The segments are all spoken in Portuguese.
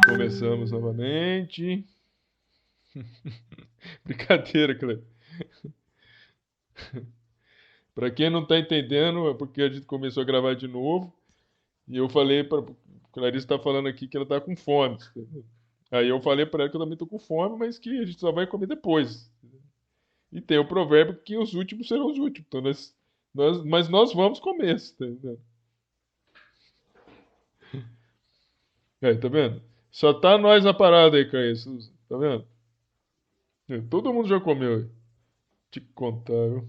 Começamos novamente. Brincadeira, Cleber. Para quem não está entendendo, é porque a gente começou a gravar de novo. E eu falei para Clarice está falando aqui que ela está com fome. Aí eu falei para ela que eu também estou com fome, mas que a gente só vai comer depois. E tem o provérbio que os últimos serão os últimos. Então mas nós vamos comer. Tá entendendo? Aí, tá vendo? Só tá nós na parada aí, Caio. Tá vendo? Todo mundo já comeu aí. Te contar, viu?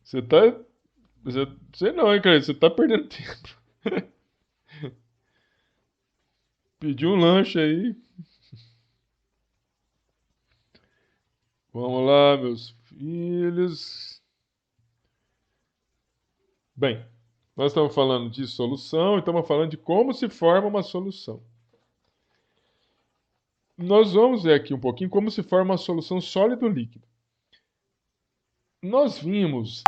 Você tá. Sei não, hein, cara? Você tá perdendo tempo. Pediu um lanche aí. Vamos lá, meus filhos. Bem, nós estamos falando de solução e estamos falando de como se forma uma solução. Nós vamos ver aqui um pouquinho como se forma uma solução sólido-líquido. Nós vimos,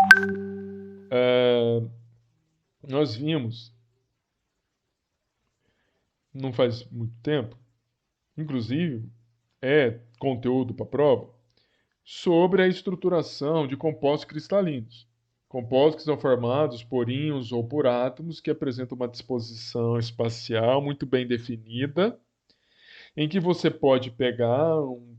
é, nós vimos, não faz muito tempo, inclusive é conteúdo para prova, sobre a estruturação de compostos cristalinos. Compostos que são formados por íons ou por átomos que apresentam uma disposição espacial muito bem definida, em que você pode pegar uma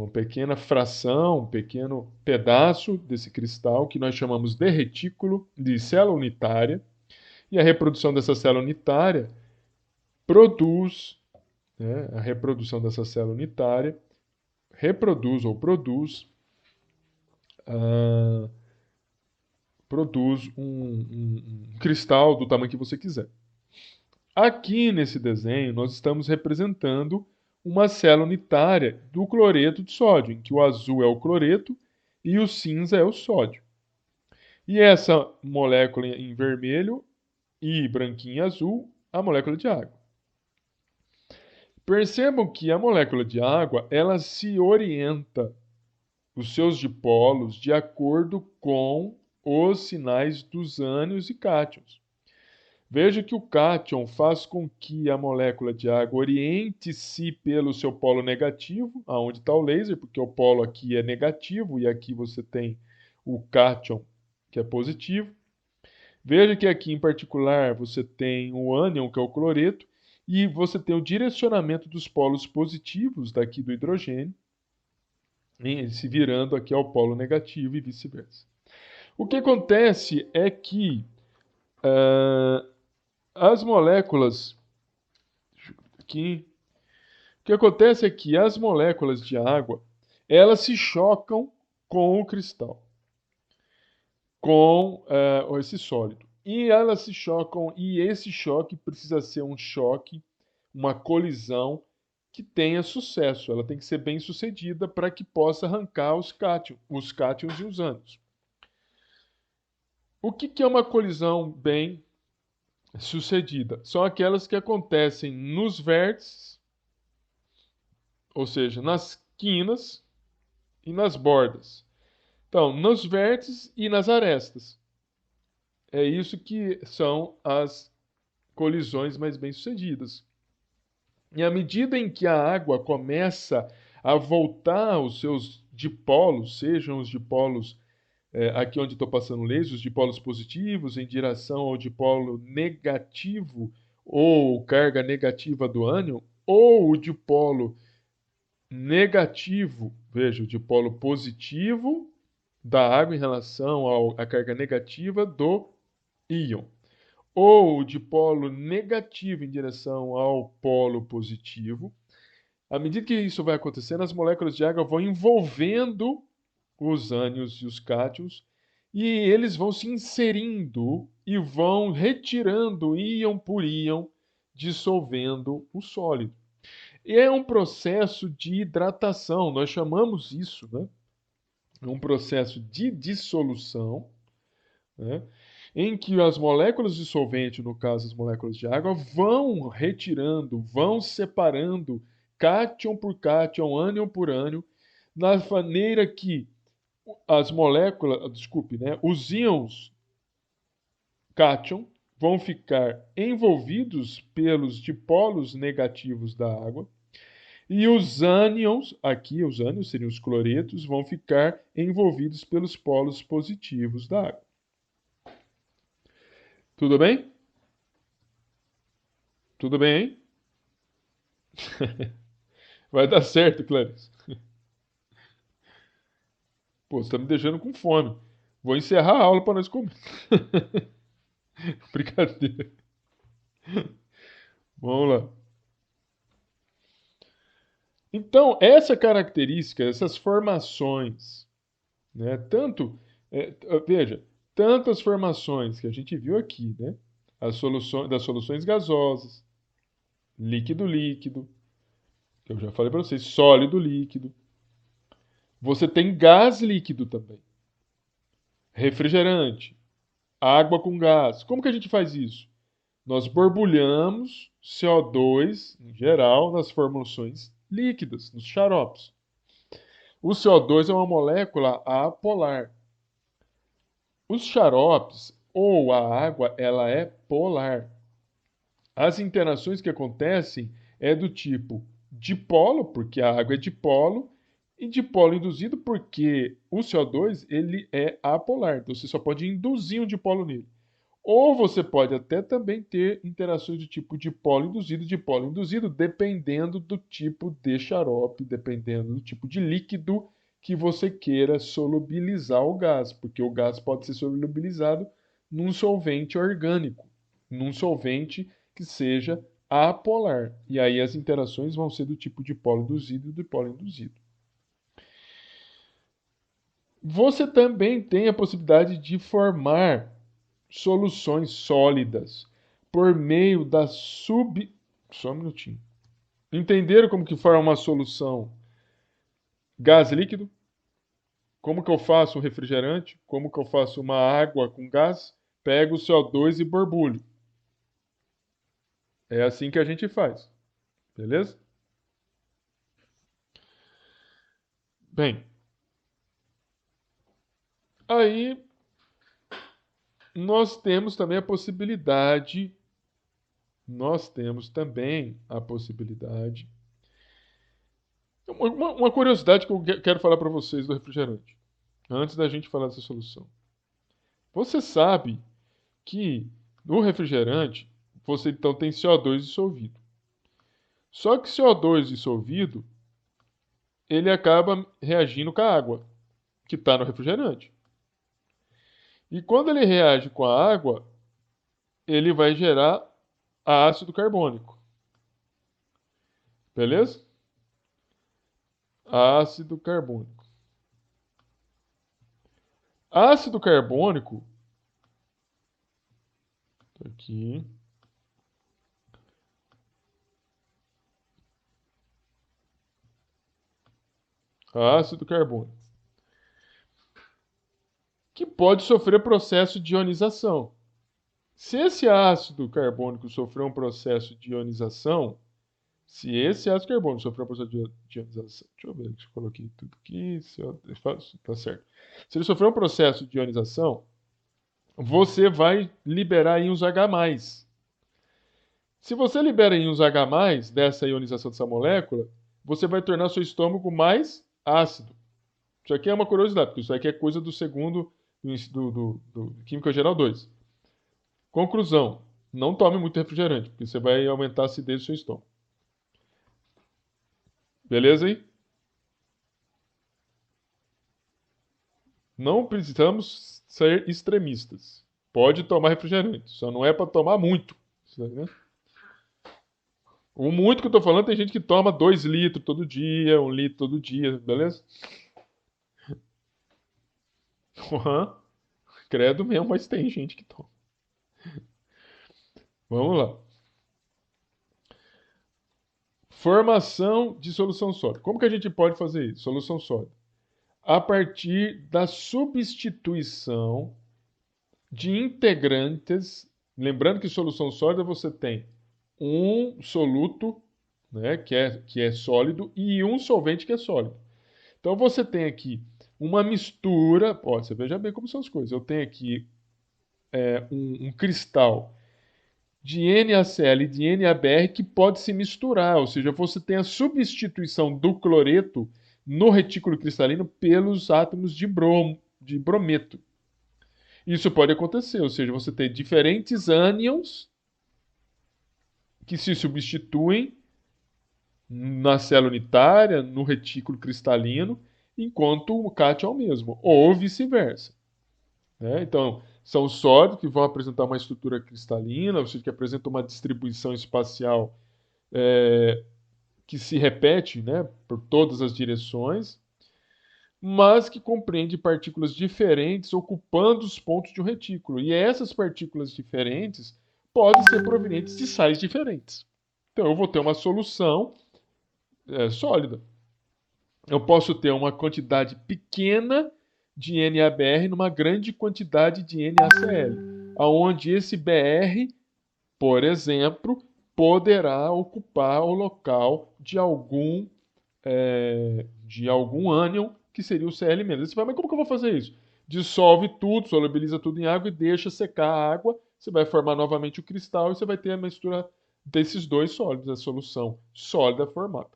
pequena fração, um pequeno pedaço desse cristal que nós chamamos de retículo, de célula unitária, e a reprodução dessa célula unitária produz, né, a reprodução dessa célula unitária reproduz ou ah, produz um cristal do tamanho que você quiser. Aqui nesse desenho, nós estamos representando uma célula unitária do cloreto de sódio, em que o azul é o cloreto e o cinza é o sódio. E essa molécula em vermelho e branquinho e azul, a molécula de água. Percebam que a molécula de água, ela se orienta os seus dipolos de acordo com os sinais dos ânions e cátions. Veja que o cátion faz com que a molécula de água oriente-se pelo seu polo negativo, aonde está o laser, porque o polo aqui é negativo e aqui você tem o cátion, que é positivo. Veja que aqui em particular você tem o ânion, que é o cloreto, e você tem o direcionamento dos polos positivos daqui do hidrogênio, se virando aqui ao polo negativo e vice-versa. O que acontece é que uh, as moléculas aqui, o que acontece é que as moléculas de água, elas se chocam com o cristal, com esse sólido. E elas se chocam, e esse choque precisa ser um choque, uma colisão que tenha sucesso. Ela tem que ser bem sucedida para que possa arrancar os cátions e os ânions. O que é uma colisão bem sucedida? São aquelas que acontecem nos vértices, ou seja, nas quinas e nas bordas. Então, nos vértices e nas arestas. É isso que são as colisões mais bem-sucedidas. E à medida em que a água começa a voltar aos seus dipolos, sejam os dipolos aqui onde estou passando laser, os dipolos positivos em direção ao dipolo negativo ou carga negativa do ânion, ou o dipolo negativo, veja, o dipolo positivo da água em relação à carga negativa do íon, ou o dipolo negativo em direção ao polo positivo. À medida que isso vai acontecendo, as moléculas de água vão envolvendo os ânions e os cátions, e eles vão se inserindo e vão retirando íon por íon, dissolvendo o sólido. E é um processo de hidratação, nós chamamos isso, né? É um processo de dissolução, né? Em que as moléculas de solvente, no caso as moléculas de água, vão retirando, vão separando cátion por cátion, ânion por ânion, na maneira que as moléculas, desculpe, né, os íons cátion vão ficar envolvidos pelos dipolos negativos da água. E os ânions, aqui os ânions seriam os cloretos, vão ficar envolvidos pelos polos positivos da água. Tudo bem? Tudo bem, hein? Vai dar certo, Clarice. Pô, você tá me deixando com fome. Vou encerrar a aula para nós comer. Brincadeira. Vamos lá. Então, essa característica, essas formações, né? Veja, tantas formações que a gente viu aqui, né? Das soluções gasosas, líquido-líquido, que eu já falei para vocês, sólido-líquido. Você tem gás líquido também, refrigerante, água com gás. Como que a gente faz isso? Nós borbulhamos CO2, em geral, nas formulações líquidas, nos xaropes. O CO2 é uma molécula apolar. Os xaropes ou a água, ela é polar. As interações que acontecem é do tipo dipolo, porque a água é dipolo, e dipolo induzido porque o CO2 ele é apolar. Então você só pode induzir um dipolo nele. Ou você pode até também ter interações do tipo dipolo induzido, dependendo do tipo de xarope, dependendo do tipo de líquido que você queira solubilizar o gás, porque o gás pode ser solubilizado num solvente orgânico, num solvente que seja apolar. E aí as interações vão ser do tipo dipolo induzido e dipolo induzido. Você também tem a possibilidade de formar soluções sólidas por meio da Só um minutinho. Entenderam como que forma uma solução gás líquido? Como que eu faço um refrigerante? Como que eu faço uma água com gás? Pego o CO2 e borbulho. É assim que a gente faz. Beleza? Bem, aí nós temos também a possibilidade uma curiosidade que eu quero falar para vocês do refrigerante, antes da gente falar dessa solução. Você sabe que no refrigerante você então tem CO2 dissolvido. Só que CO2 dissolvido, ele acaba reagindo com a água que está no refrigerante. E quando ele reage com a água, ele vai gerar ácido carbônico. Beleza? Ácido carbônico. Ácido carbônico, tá aqui. Ácido carbônico. Que pode sofrer processo de ionização. Se esse ácido carbônico sofrer um processo de ionização, se esse ácido carbônico sofrer um processo de ionização, deixa eu ver, eu coloquei tudo aqui, tá certo. Se ele sofrer um processo de ionização, você vai liberar íons H+. Se você libera íons H+, dessa ionização dessa molécula, você vai tornar seu estômago mais ácido. Isso aqui é uma curiosidade, porque isso aqui é coisa do segundo do Química Geral 2. Conclusão: não tome muito refrigerante, porque você vai aumentar a acidez do seu estômago. Beleza aí? Não precisamos ser extremistas. Pode tomar refrigerante, só não é para tomar muito. Né? O muito que eu tô falando, tem gente que toma 2 litros todo dia, 1 litro todo dia, beleza? Uhum. Credo mesmo, mas tem gente que toma. Vamos lá. Formação de solução sólida. Como que a gente pode fazer isso? Solução sólida. A partir da substituição de integrantes. Lembrando que solução sólida você tem um soluto, né, que é sólido, e um solvente que é sólido. Então você tem aqui uma mistura. Ó, você veja bem como são as coisas. Eu tenho aqui um cristal de NaCl e de NaBr que pode se misturar, ou seja, você tem a substituição do cloreto no retículo cristalino pelos átomos de brometo. Isso pode acontecer, ou seja, você tem diferentes ânions que se substituem na célula unitária, no retículo cristalino, enquanto o cátion é o mesmo, ou vice-versa. Né? Então, são sólidos que vão apresentar uma estrutura cristalina, ou seja, que apresentam uma distribuição espacial que se repete, né, por todas as direções, mas que compreende partículas diferentes ocupando os pontos de um retículo. E essas partículas diferentes podem ser provenientes de sais diferentes. Então, eu vou ter uma solução sólida. Eu posso ter uma quantidade pequena de NaBr numa grande quantidade de NaCl, aonde esse Br, por exemplo, poderá ocupar o local de algum ânion que seria o Cl-. Você vai, mas como que eu vou fazer isso? Dissolve tudo, solubiliza tudo em água e deixa secar a água. Você vai formar novamente o cristal e você vai ter a mistura desses dois sólidos, a solução sólida formada.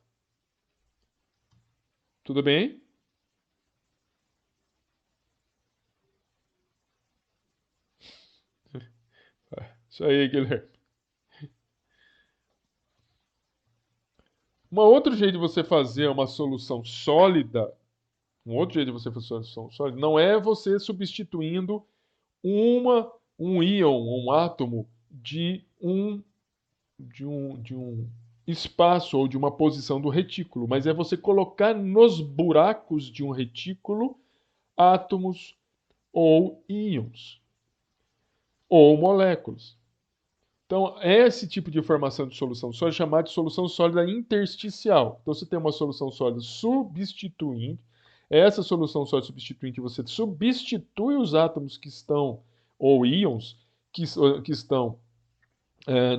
Tudo bem? Isso aí, Guilherme. Um outro jeito de você fazer uma solução sólida, um outro jeito de você fazer uma solução sólida, não é você substituindo um íon, um átomo de um espaço ou de uma posição do retículo, mas é você colocar nos buracos de um retículo átomos ou íons ou moléculas. Então, esse tipo de formação de solução sólida é chamada de solução sólida intersticial. Então, você tem uma solução sólida substituinte. Essa solução sólida substituinte, você substitui os átomos que estão, ou íons, que estão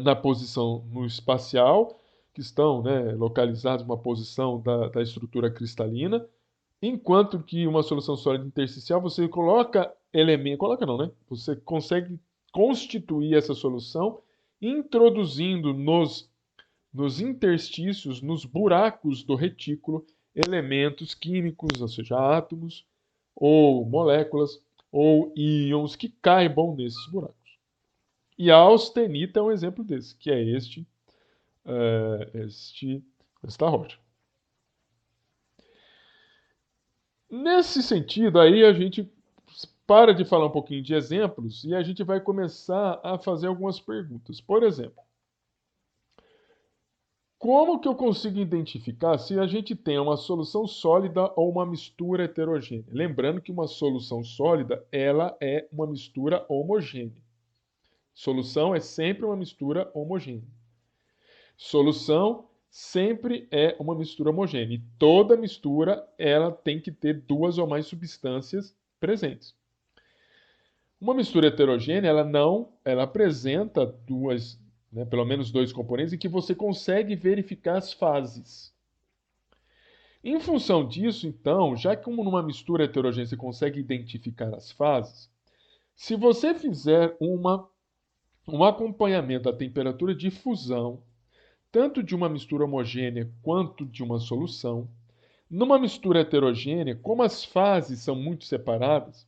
na posição no espacial, que estão, né, localizados numa posição da estrutura cristalina, enquanto que uma solução sólida intersticial, você coloca elemento, coloca não, né? Você consegue constituir essa solução introduzindo nos interstícios, nos buracos do retículo, elementos químicos, ou seja, átomos, ou moléculas, ou íons que caibam nesses buracos. E a austenita é um exemplo desse, que é esta rocha. Nesse sentido, aí a gente para de falar um pouquinho de exemplos e a gente vai começar a fazer algumas perguntas. Por exemplo, como que eu consigo identificar se a gente tem uma solução sólida ou uma mistura heterogênea? Lembrando que uma solução sólida, ela é uma mistura homogênea. Solução é sempre uma mistura homogênea. Solução sempre é uma mistura homogênea. E toda mistura, ela tem que ter duas ou mais substâncias presentes. Uma mistura heterogênea, ela apresenta duas, né, pelo menos dois componentes em que você consegue verificar as fases. Em função disso, então, já que numa mistura heterogênea você consegue identificar as fases, se você fizer um acompanhamento da temperatura de fusão, tanto de uma mistura homogênea quanto de uma solução, numa mistura heterogênea, como as fases são muito separadas,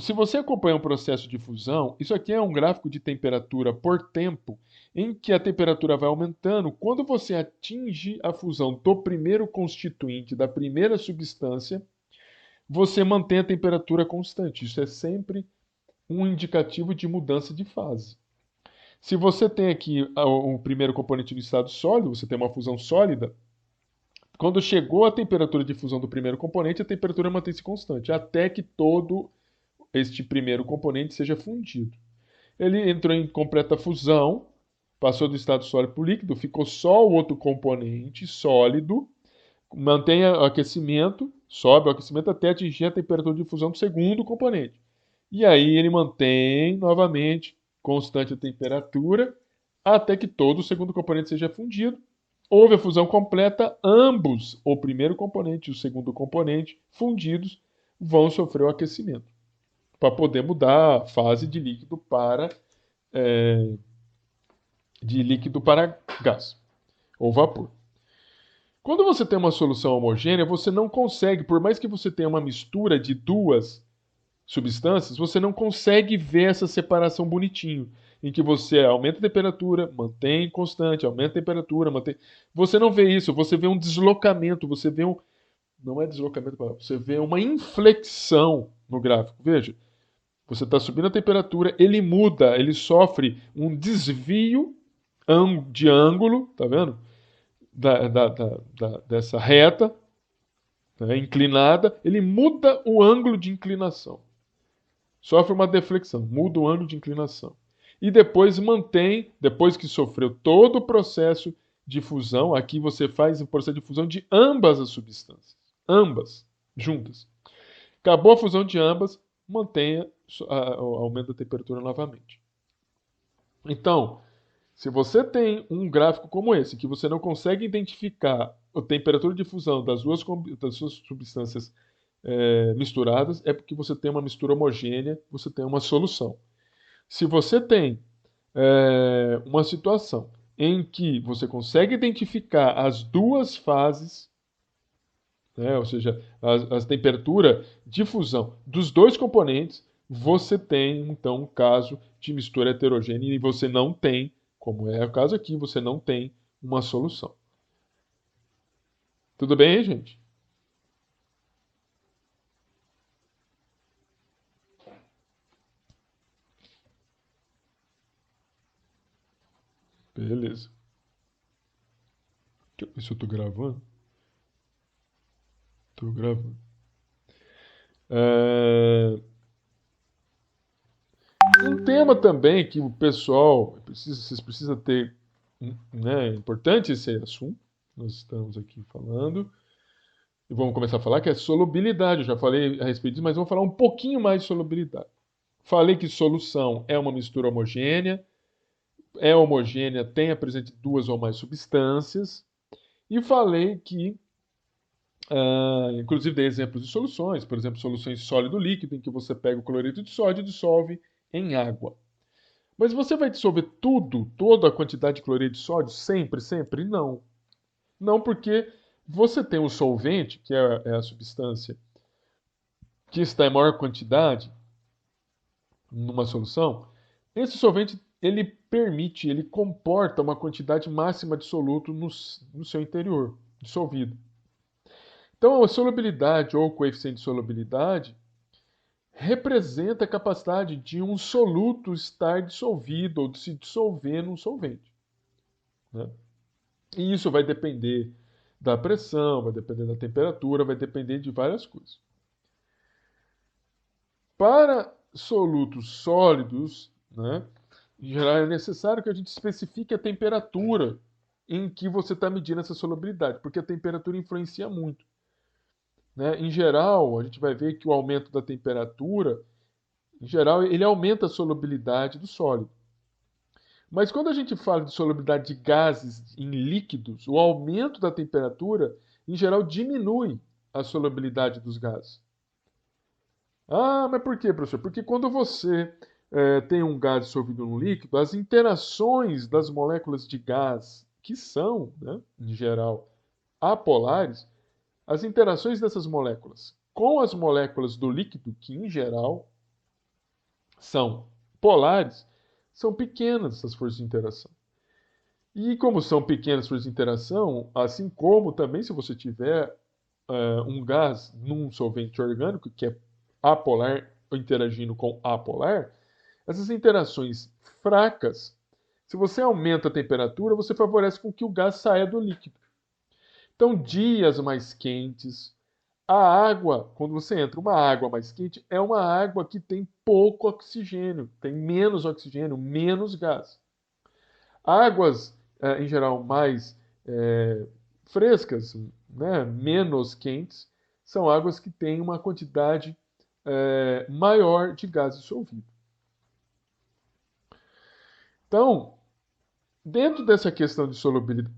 se você acompanha um processo de fusão, isso aqui é um gráfico de temperatura por tempo, em que a temperatura vai aumentando. Quando você atinge a fusão do primeiro constituinte, da primeira substância, você mantém a temperatura constante. Isso é sempre um indicativo de mudança de fase. Se você tem aqui o primeiro componente do estado sólido, você tem uma fusão sólida, quando chegou a temperatura de fusão do primeiro componente, a temperatura mantém-se constante, até que todo este primeiro componente seja fundido. Ele entrou em completa fusão, passou do estado sólido para o líquido, ficou só o outro componente sólido, mantém o aquecimento, sobe o aquecimento até atingir a temperatura de fusão do segundo componente. E aí ele mantém novamente constante a temperatura até que todo o segundo componente seja fundido. Houve a fusão completa, ambos, o primeiro componente e o segundo componente, fundidos, vão sofrer o aquecimento para poder mudar a fase de líquido para de líquido para gás ou vapor. Quando você tem uma solução homogênea, você não consegue, por mais que você tenha uma mistura de duas substâncias, você não consegue ver essa separação bonitinho, em que você aumenta a temperatura, mantém constante, aumenta a temperatura, mantém. Você não vê isso, você vê um deslocamento, você vê um. Não é deslocamento, você vê uma inflexão no gráfico. Veja, você está subindo a temperatura, ele muda, ele sofre um desvio de ângulo, tá vendo? Dessa reta, né, inclinada, ele muda o ângulo de inclinação. Sofre uma deflexão, muda o ângulo de inclinação. E depois mantém, depois que sofreu todo o processo de fusão, aqui você faz o processo de fusão de ambas as substâncias. Ambas, juntas. Acabou a fusão de ambas, mantenha o aumento da temperatura novamente. Então, se você tem um gráfico como esse, que você não consegue identificar a temperatura de fusão das suas substâncias misturadas, é porque você tem uma mistura homogênea, você tem uma solução. Se você tem uma situação em que você consegue identificar as duas fases, né, ou seja, a temperatura de fusão dos dois componentes, você tem então um caso de mistura heterogênea e você não tem, como é o caso aqui, você não tem uma solução. Tudo bem, gente? Beleza. Deixa eu ver se eu tô gravando. Tô gravando. É, Um tema também que o pessoal precisa, vocês precisam ter, né, é importante esse assunto, nós estamos aqui falando, e vamos começar a falar que é solubilidade. Eu já falei a respeito disso, mas vamos falar um pouquinho mais de solubilidade. Falei que solução é uma mistura homogênea, tem a presença de duas ou mais substâncias, e falei que, inclusive dei exemplos de soluções, por exemplo, soluções sólido-líquido, em que você pega o cloreto de sódio e dissolve em água. Mas você vai dissolver tudo, toda a quantidade de cloreto de sódio? Sempre, sempre? Não. Não, porque você tem o solvente, que é a substância que está em maior quantidade numa solução. Esse solvente, ele permite, ele comporta uma quantidade máxima de soluto no seu interior, dissolvido. Então, a solubilidade ou coeficiente de solubilidade representa a capacidade de um soluto estar dissolvido ou de se dissolver num solvente, né? E isso vai depender da pressão, vai depender da temperatura, vai depender de várias coisas. Para solutos sólidos, né, em geral é necessário que a gente especifique a temperatura em que você está medindo essa solubilidade, porque a temperatura influencia muito, né? Em geral, a gente vai ver que o aumento da temperatura, em geral, ele aumenta a solubilidade do sólido. Mas quando a gente fala de solubilidade de gases em líquidos, o aumento da temperatura, em geral, diminui a solubilidade dos gases. Ah, mas por quê, professor? Porque quando você tem um gás dissolvido num líquido, as interações das moléculas de gás, que são, né, em geral, apolares, as interações dessas moléculas com as moléculas do líquido, que em geral são polares, são pequenas essas forças de interação. E como são pequenas forças de interação, assim como também se você tiver um gás num solvente orgânico, que é apolar interagindo com apolar, essas interações fracas, se você aumenta a temperatura, você favorece com que o gás saia do líquido. Então, dias mais quentes, a água, quando você entra, uma água mais quente, é uma água que tem pouco oxigênio, tem menos oxigênio, menos gás. Águas, em geral, mais frescas, né, menos quentes, são águas que têm uma quantidade maior de gás dissolvido. Então, dentro dessa questão de solubilidade.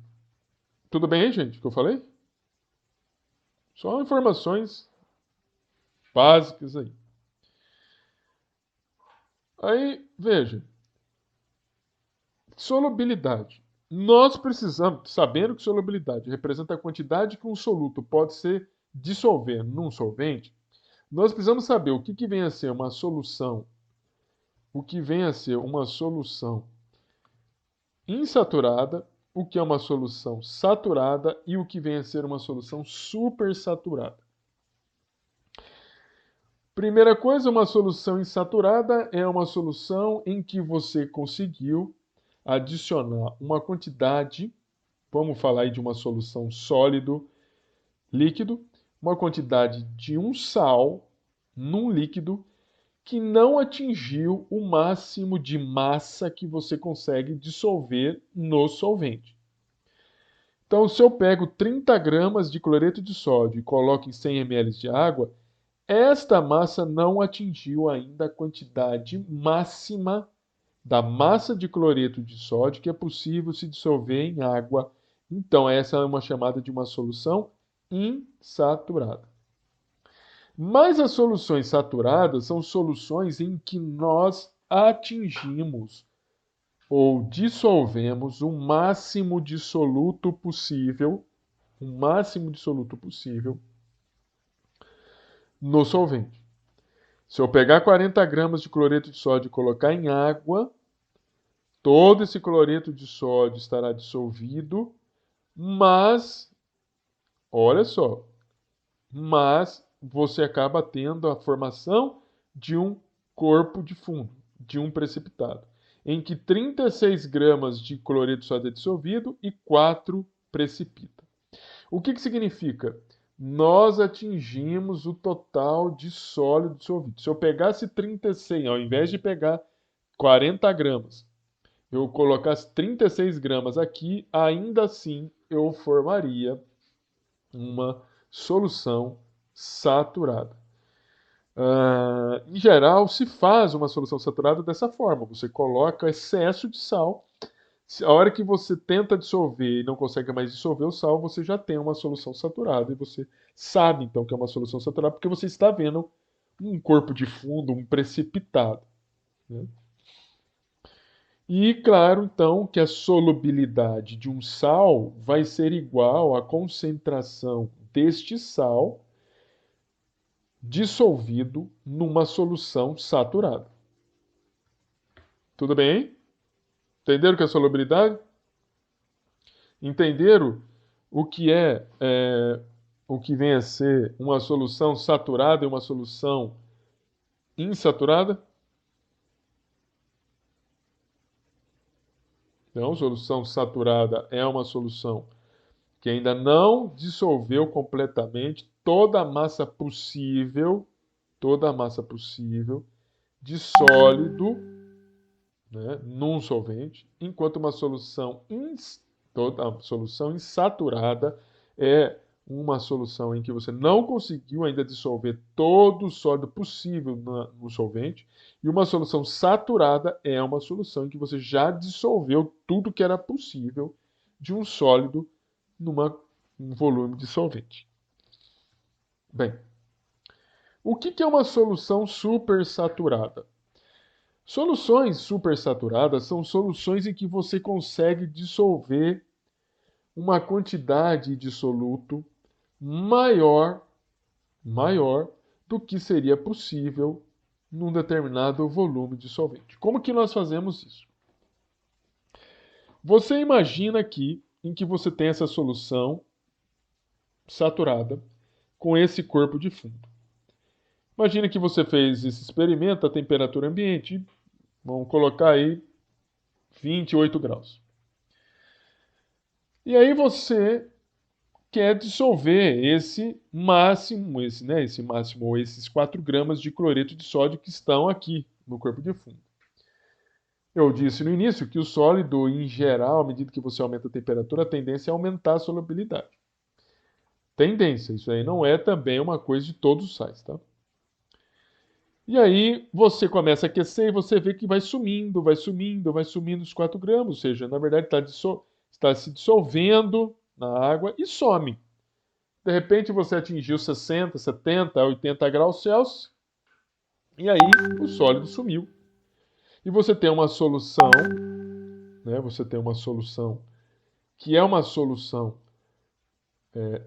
Tudo bem aí, gente, o que eu falei? Só informações básicas aí. Aí, veja. Solubilidade. Nós precisamos, sabendo que solubilidade representa a quantidade que um soluto pode se dissolver num solvente, nós precisamos saber o que vem a ser uma solução, o que vem a ser uma solução insaturada, o que é uma solução saturada e o que vem a ser uma solução supersaturada. Primeira coisa, uma solução insaturada é uma solução em que você conseguiu adicionar uma quantidade, vamos falar aí de uma solução sólido, líquido, uma quantidade de um sal num líquido que não atingiu o máximo de massa que você consegue dissolver no solvente. Então, se eu pego 30 gramas de cloreto de sódio e coloco em 100 ml de água, esta massa não atingiu ainda a quantidade máxima da massa de cloreto de sódio que é possível se dissolver em água. Então, essa é uma chamada de uma solução insaturada. Mas as soluções saturadas são soluções em que nós atingimos ou dissolvemos o máximo de soluto possível, no solvente. Se eu pegar 40 gramas de cloreto de sódio e colocar em água, todo esse cloreto de sódio estará dissolvido, mas, olha só, mas você acaba tendo a formação de um corpo de fundo, de um precipitado, em que 36 gramas de cloreto de sódio é dissolvido e 4 precipita. O que significa? Nós atingimos o total de sólido dissolvido. Se eu pegasse 36, ao invés de pegar 40 gramas, eu colocasse 36 gramas aqui, ainda assim eu formaria uma solução saturada. Em geral, se faz uma solução saturada dessa forma. Você coloca excesso de sal. A hora que você tenta dissolver e não consegue mais dissolver o sal, você já tem uma solução saturada. E você sabe, então, que é uma solução saturada, porque você está vendo um corpo de fundo, um precipitado, né? E claro, então, que a solubilidade de um sal vai ser igual à concentração deste sal dissolvido numa solução saturada. Tudo bem? Entenderam o que é solubilidade? Entenderam o que o que vem a ser uma solução saturada e uma solução insaturada? Então, solução saturada é uma solução que ainda não dissolveu completamente toda a massa possível de sólido, né, num solvente, enquanto uma toda a solução insaturada é uma solução em que você não conseguiu ainda dissolver todo o sólido possível no solvente, e uma solução saturada é uma solução em que você já dissolveu tudo que era possível de um sólido um volume de solvente. Bem, o que é uma solução supersaturada? Soluções supersaturadas são soluções em que você consegue dissolver uma quantidade de soluto maior do que seria possível num determinado volume de solvente. Como que nós fazemos isso? Você imagina aqui em que você tem essa solução saturada com esse corpo de fundo. Imagina que você fez esse experimento a temperatura ambiente, vamos colocar aí 28 graus. E aí você quer dissolver esse máximo ou esses 4 gramas de cloreto de sódio que estão aqui no corpo de fundo. Eu disse no início que o sólido, em geral, à medida que você aumenta a temperatura, a tendência é aumentar a solubilidade. Tendência, isso aí não é também uma coisa de todos os sais, tá? E aí você começa a aquecer e você vê que vai sumindo os 4 gramas, ou seja, na verdade está se dissolvendo na água e some. De repente você atingiu 60, 70, 80 graus Celsius e aí o sólido sumiu. E você tem uma solução, né? Você tem uma solução que é uma solução, né,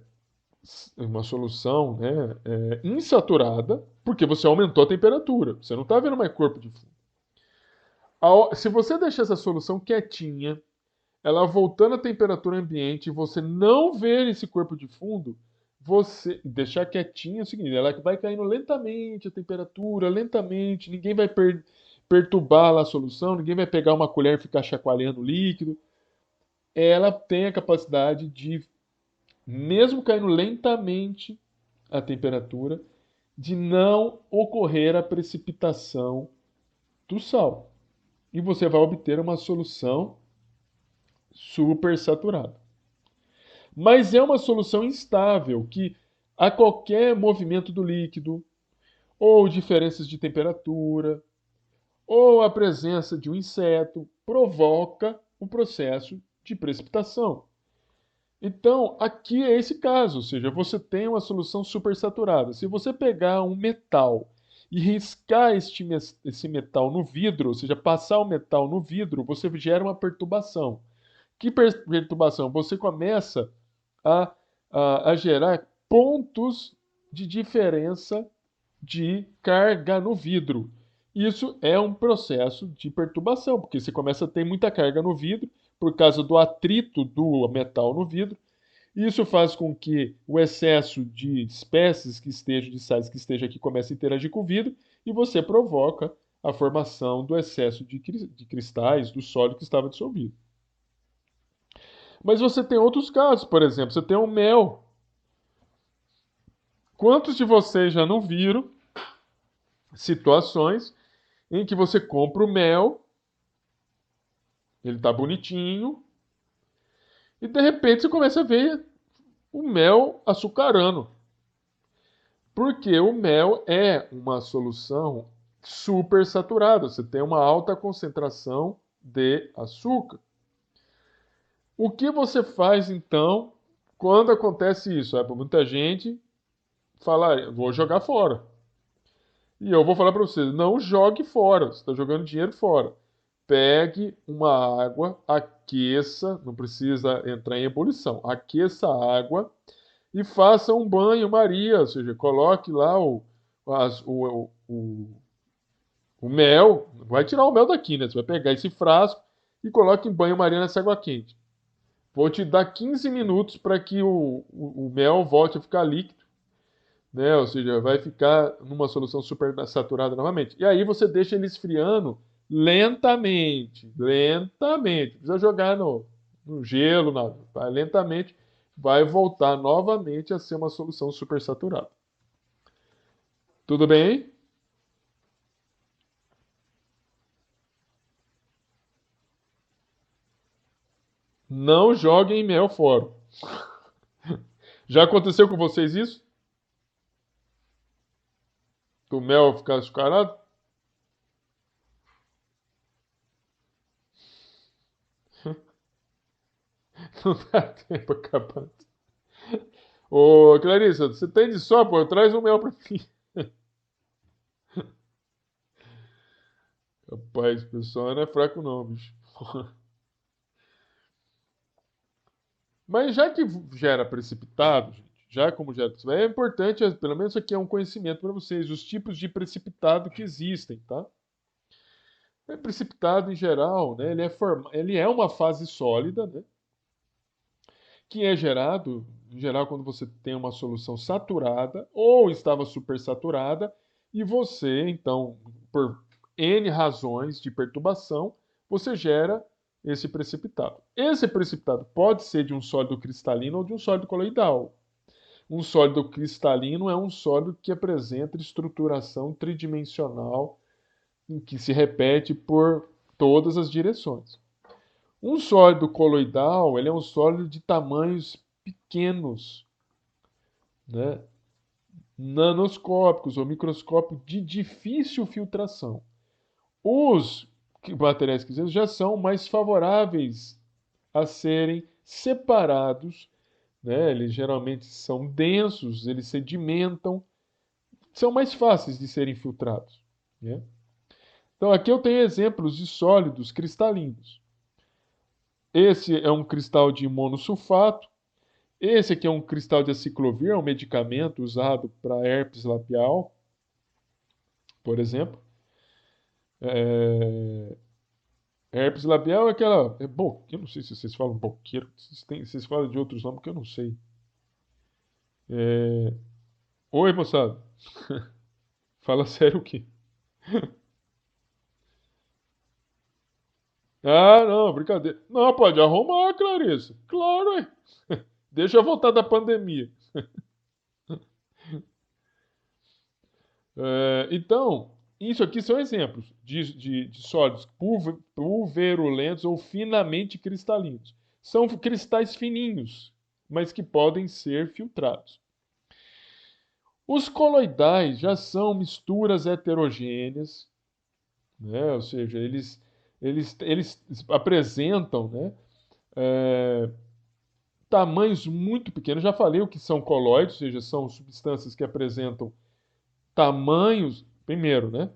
insaturada, porque você aumentou a temperatura. Você não está vendo mais corpo de fundo. Se você deixar essa solução quietinha, ela voltando à temperatura ambiente, e você não ver esse corpo de fundo, você deixar quietinha é o seguinte, ela vai caindo lentamente a temperatura, lentamente, ninguém vai perturbar lá a solução, ninguém vai pegar uma colher e ficar chacoalhando o líquido. Ela tem a capacidade de, mesmo caindo lentamente a temperatura, de não ocorrer a precipitação do sal. E você vai obter uma solução supersaturada. Mas é uma solução instável que, a qualquer movimento do líquido, ou diferenças de temperatura, ou a presença de um inseto, provoca o processo de precipitação. Então, aqui é esse caso, ou seja, você tem uma solução supersaturada. Se você pegar um metal e riscar esse metal no vidro, ou seja, passar o metal no vidro, você gera uma perturbação. Que perturbação? Você começa a, a gerar pontos de diferença de carga no vidro. Isso é um processo de perturbação, porque você começa a ter muita carga no vidro por causa do atrito do metal no vidro. Isso faz com que o excesso de espécies que estejam, de sais que esteja aqui, comece a interagir com o vidro e você provoca a formação do excesso de cristais do sólido que estava dissolvido. Mas você tem outros casos, por exemplo, você tem o mel. Quantos de vocês já não viram situações em que você compra o mel, ele está bonitinho, e de repente você começa a ver o mel açucarando. Porque o mel é uma solução super saturada, você tem uma alta concentração de açúcar. O que você faz então quando acontece isso? Muita gente fala, vou jogar fora. E eu vou falar para você, não jogue fora, você está jogando dinheiro fora. Pegue uma água, aqueça, não precisa entrar em ebulição, aqueça a água e faça um banho-maria, ou seja, coloque lá o mel, vai tirar o mel daqui, né? Você vai pegar esse frasco e coloque em banho-maria nessa água quente. Vou te dar 15 minutos para que o mel volte a ficar líquido, né? Ou seja, vai ficar numa solução super saturada novamente. E aí você deixa ele esfriando lentamente, lentamente. Não precisa jogar no gelo, nada. Vai lentamente, vai voltar novamente a ser uma solução super saturada. Tudo bem? Não joguem mel fora. Já aconteceu com vocês isso? Que o mel ficar açucarado? Não dá tempo acabando. Ô, Clarissa, você tem de só, pô? Traz um mel pra mim. Rapaz, o pessoal não é fraco não, bicho. Mas já que gera precipitado, gente, já como gera precipitado, é importante, pelo menos aqui é um conhecimento para vocês, os tipos de precipitado que existem, tá? Precipitado em geral, né, ele é uma fase sólida, né, que é gerado, em geral, quando você tem uma solução saturada ou estava supersaturada e você, então, por N razões de perturbação, você gera esse precipitado. Esse precipitado pode ser de um sólido cristalino ou de um sólido coloidal. Um sólido cristalino é um sólido que apresenta estruturação tridimensional que se repete por todas as direções. Um sólido coloidal, ele é um sólido de tamanhos pequenos, né? Nanoscópicos ou microscópicos de difícil filtração. Os materiais químicos já são mais favoráveis a serem separados, né? Eles geralmente são densos, eles sedimentam, são mais fáceis de serem filtrados, né? Então aqui eu tenho exemplos de sólidos cristalinos. Esse é um cristal de monossulfato. Esse aqui é um cristal de aciclovir, é um medicamento usado para herpes labial, por exemplo. É, herpes labial é aquela. Eu não sei se vocês falam boqueiro, vocês falam de outros nomes que eu não sei. É, oi, moçada. Fala sério o quê? Ah, não, brincadeira. Não, pode arrumar, Clarissa. Claro, é. Deixa eu voltar da pandemia. Então, isso aqui são exemplos de sólidos pulverulentos ou finamente cristalinos. São cristais fininhos, mas que podem ser filtrados. Os coloidais já são misturas heterogêneas, né? Ou seja, eles apresentam, né, é, tamanhos muito pequenos. Já falei o que são coloides, ou seja, são substâncias que apresentam tamanhos. Primeiro, né?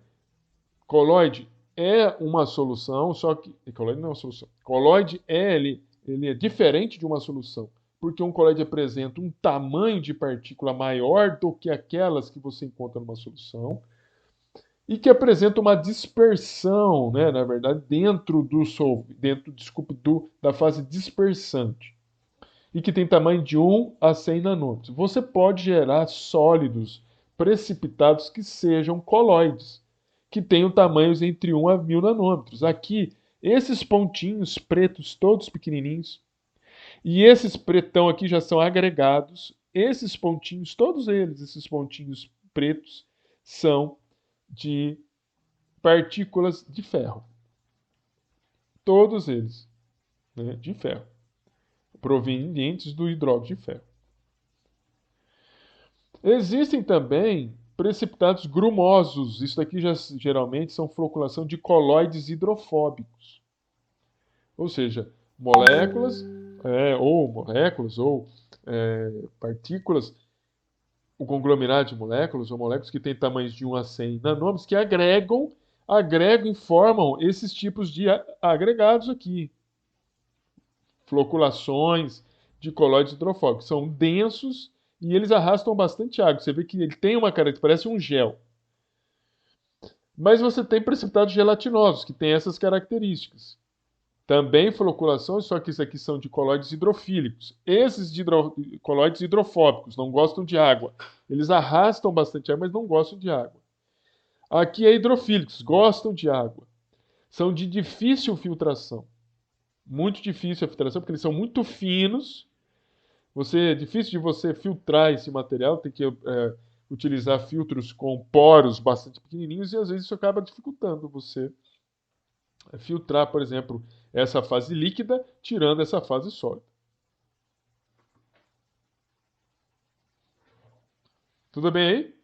Coloide é uma solução, só que. Coloide não é uma solução. Coloide ele é diferente de uma solução, porque um coloide apresenta um tamanho de partícula maior do que aquelas que você encontra numa solução e que apresenta uma dispersão, né, na verdade, da fase dispersante e que tem tamanho de 1 a 100 nanômetros. Você pode gerar sólidos precipitados que sejam coloides, que tenham tamanhos entre 1 a 1000 nanômetros. Aqui, esses pontinhos pretos, todos pequenininhos, e esses pretão aqui já são agregados. Esses pontinhos, todos eles, esses pontinhos pretos, são de partículas de ferro. Todos eles, né, de ferro, provenientes do hidróxido de ferro. Existem também precipitados grumosos. Isso daqui já geralmente são floculação de coloides hidrofóbicos. Ou seja, moléculas ou partículas, o conglomerado de moléculas ou moléculas que têm tamanhos de 1 a 100 nanômetros que agregam e formam esses tipos de agregados aqui. Floculações de coloides hidrofóbicos. São densos e eles arrastam bastante água. Você vê que ele tem uma característica, parece um gel. Mas você tem precipitados gelatinosos, que têm essas características. Também floculações, só que isso aqui são de coloides hidrofílicos. Esses coloides hidrofóbicos não gostam de água. Eles arrastam bastante água, mas não gostam de água. Aqui é hidrofílicos, gostam de água. São de difícil filtração. Muito difícil a filtração, porque eles são muito finos. É difícil de você filtrar esse material, tem que utilizar filtros com poros bastante pequenininhos e às vezes isso acaba dificultando você filtrar, por exemplo, essa fase líquida, tirando essa fase sólida. Tudo bem aí?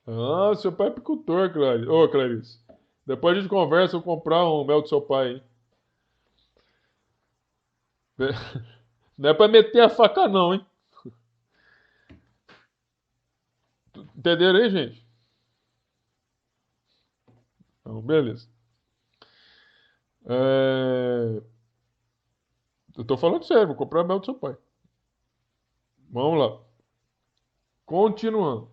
Ah, seu pai é apicultor, Clarice. Ô, Clarice. Depois a gente conversa, eu vou comprar um mel do seu pai, hein? Não é pra meter a faca não, hein? Entenderam aí, gente? Então, beleza. É... Eu tô falando sério, vou comprar mel do seu pai. Vamos lá. Continuando.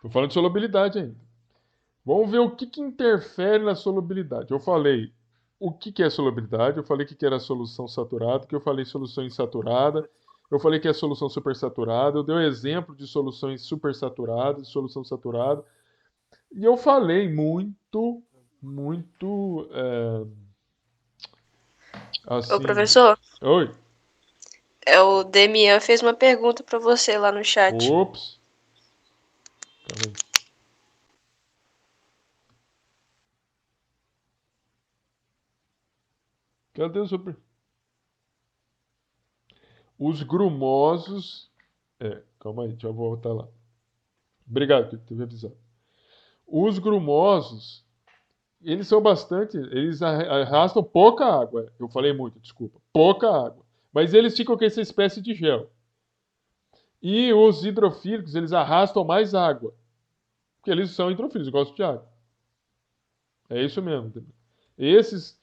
Tô falando de solubilidade ainda. Vamos ver o que interfere na solubilidade. Eu falei o que é solubilidade, eu falei que era solução saturada, que eu falei solução insaturada, eu falei que é solução supersaturada, eu dei o exemplo de soluções supersaturadas, solução saturada, e eu falei muito, Ô, assim... professor, Oi? o Demian fez uma pergunta para você lá no chat. Ops, calma aí. Cadê o super... Os grumosos... calma aí, deixa eu voltar lá. Obrigado por ter me avisado. Os grumosos, eles são bastante. Eles arrastam pouca água. Eu falei muito, desculpa. Pouca água. Mas eles ficam com essa espécie de gel. E os hidrofílicos, eles arrastam mais água. porque eles são hidrofílicos, gostam de água. É isso mesmo. Entendeu? Esses,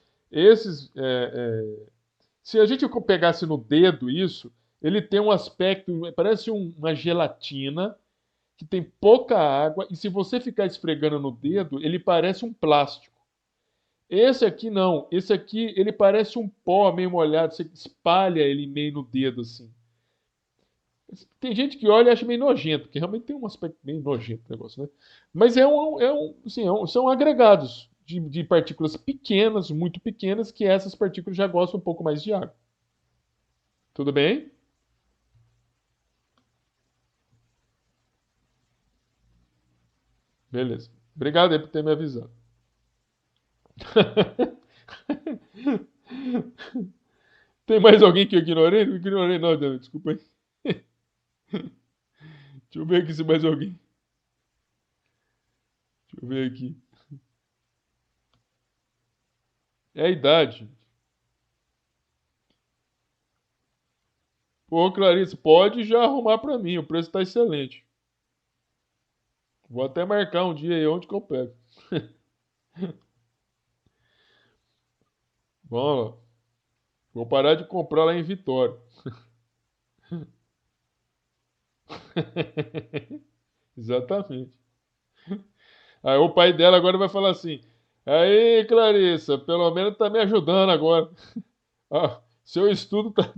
se a gente pegasse no dedo isso, ele tem um aspecto, parece uma gelatina que tem pouca água e se você ficar esfregando no dedo, ele parece um plástico. Esse aqui não, esse aqui ele parece um pó meio molhado, você espalha ele meio no dedo assim. Tem gente que olha e acha meio nojento, porque realmente tem um aspecto meio nojento o negócio, né? Mas são agregados de partículas pequenas, muito pequenas, que essas partículas já gostam um pouco mais de água. Tudo bem? Beleza. Obrigado aí por ter me avisado. Tem mais alguém que eu ignorei? Não ignorei, não, Dani. Desculpa aí. Deixa eu ver aqui se mais alguém. Deixa eu ver aqui. É a idade. Pô, Clarice, pode já arrumar pra mim. O preço tá excelente. Vou até marcar um dia aí onde que eu pego. Vamos lá. Vou parar de comprar lá em Vitória. Exatamente. Aí o pai dela agora vai falar assim: aí, Clarissa, pelo menos tá me ajudando agora. Ah, seu estudo tá.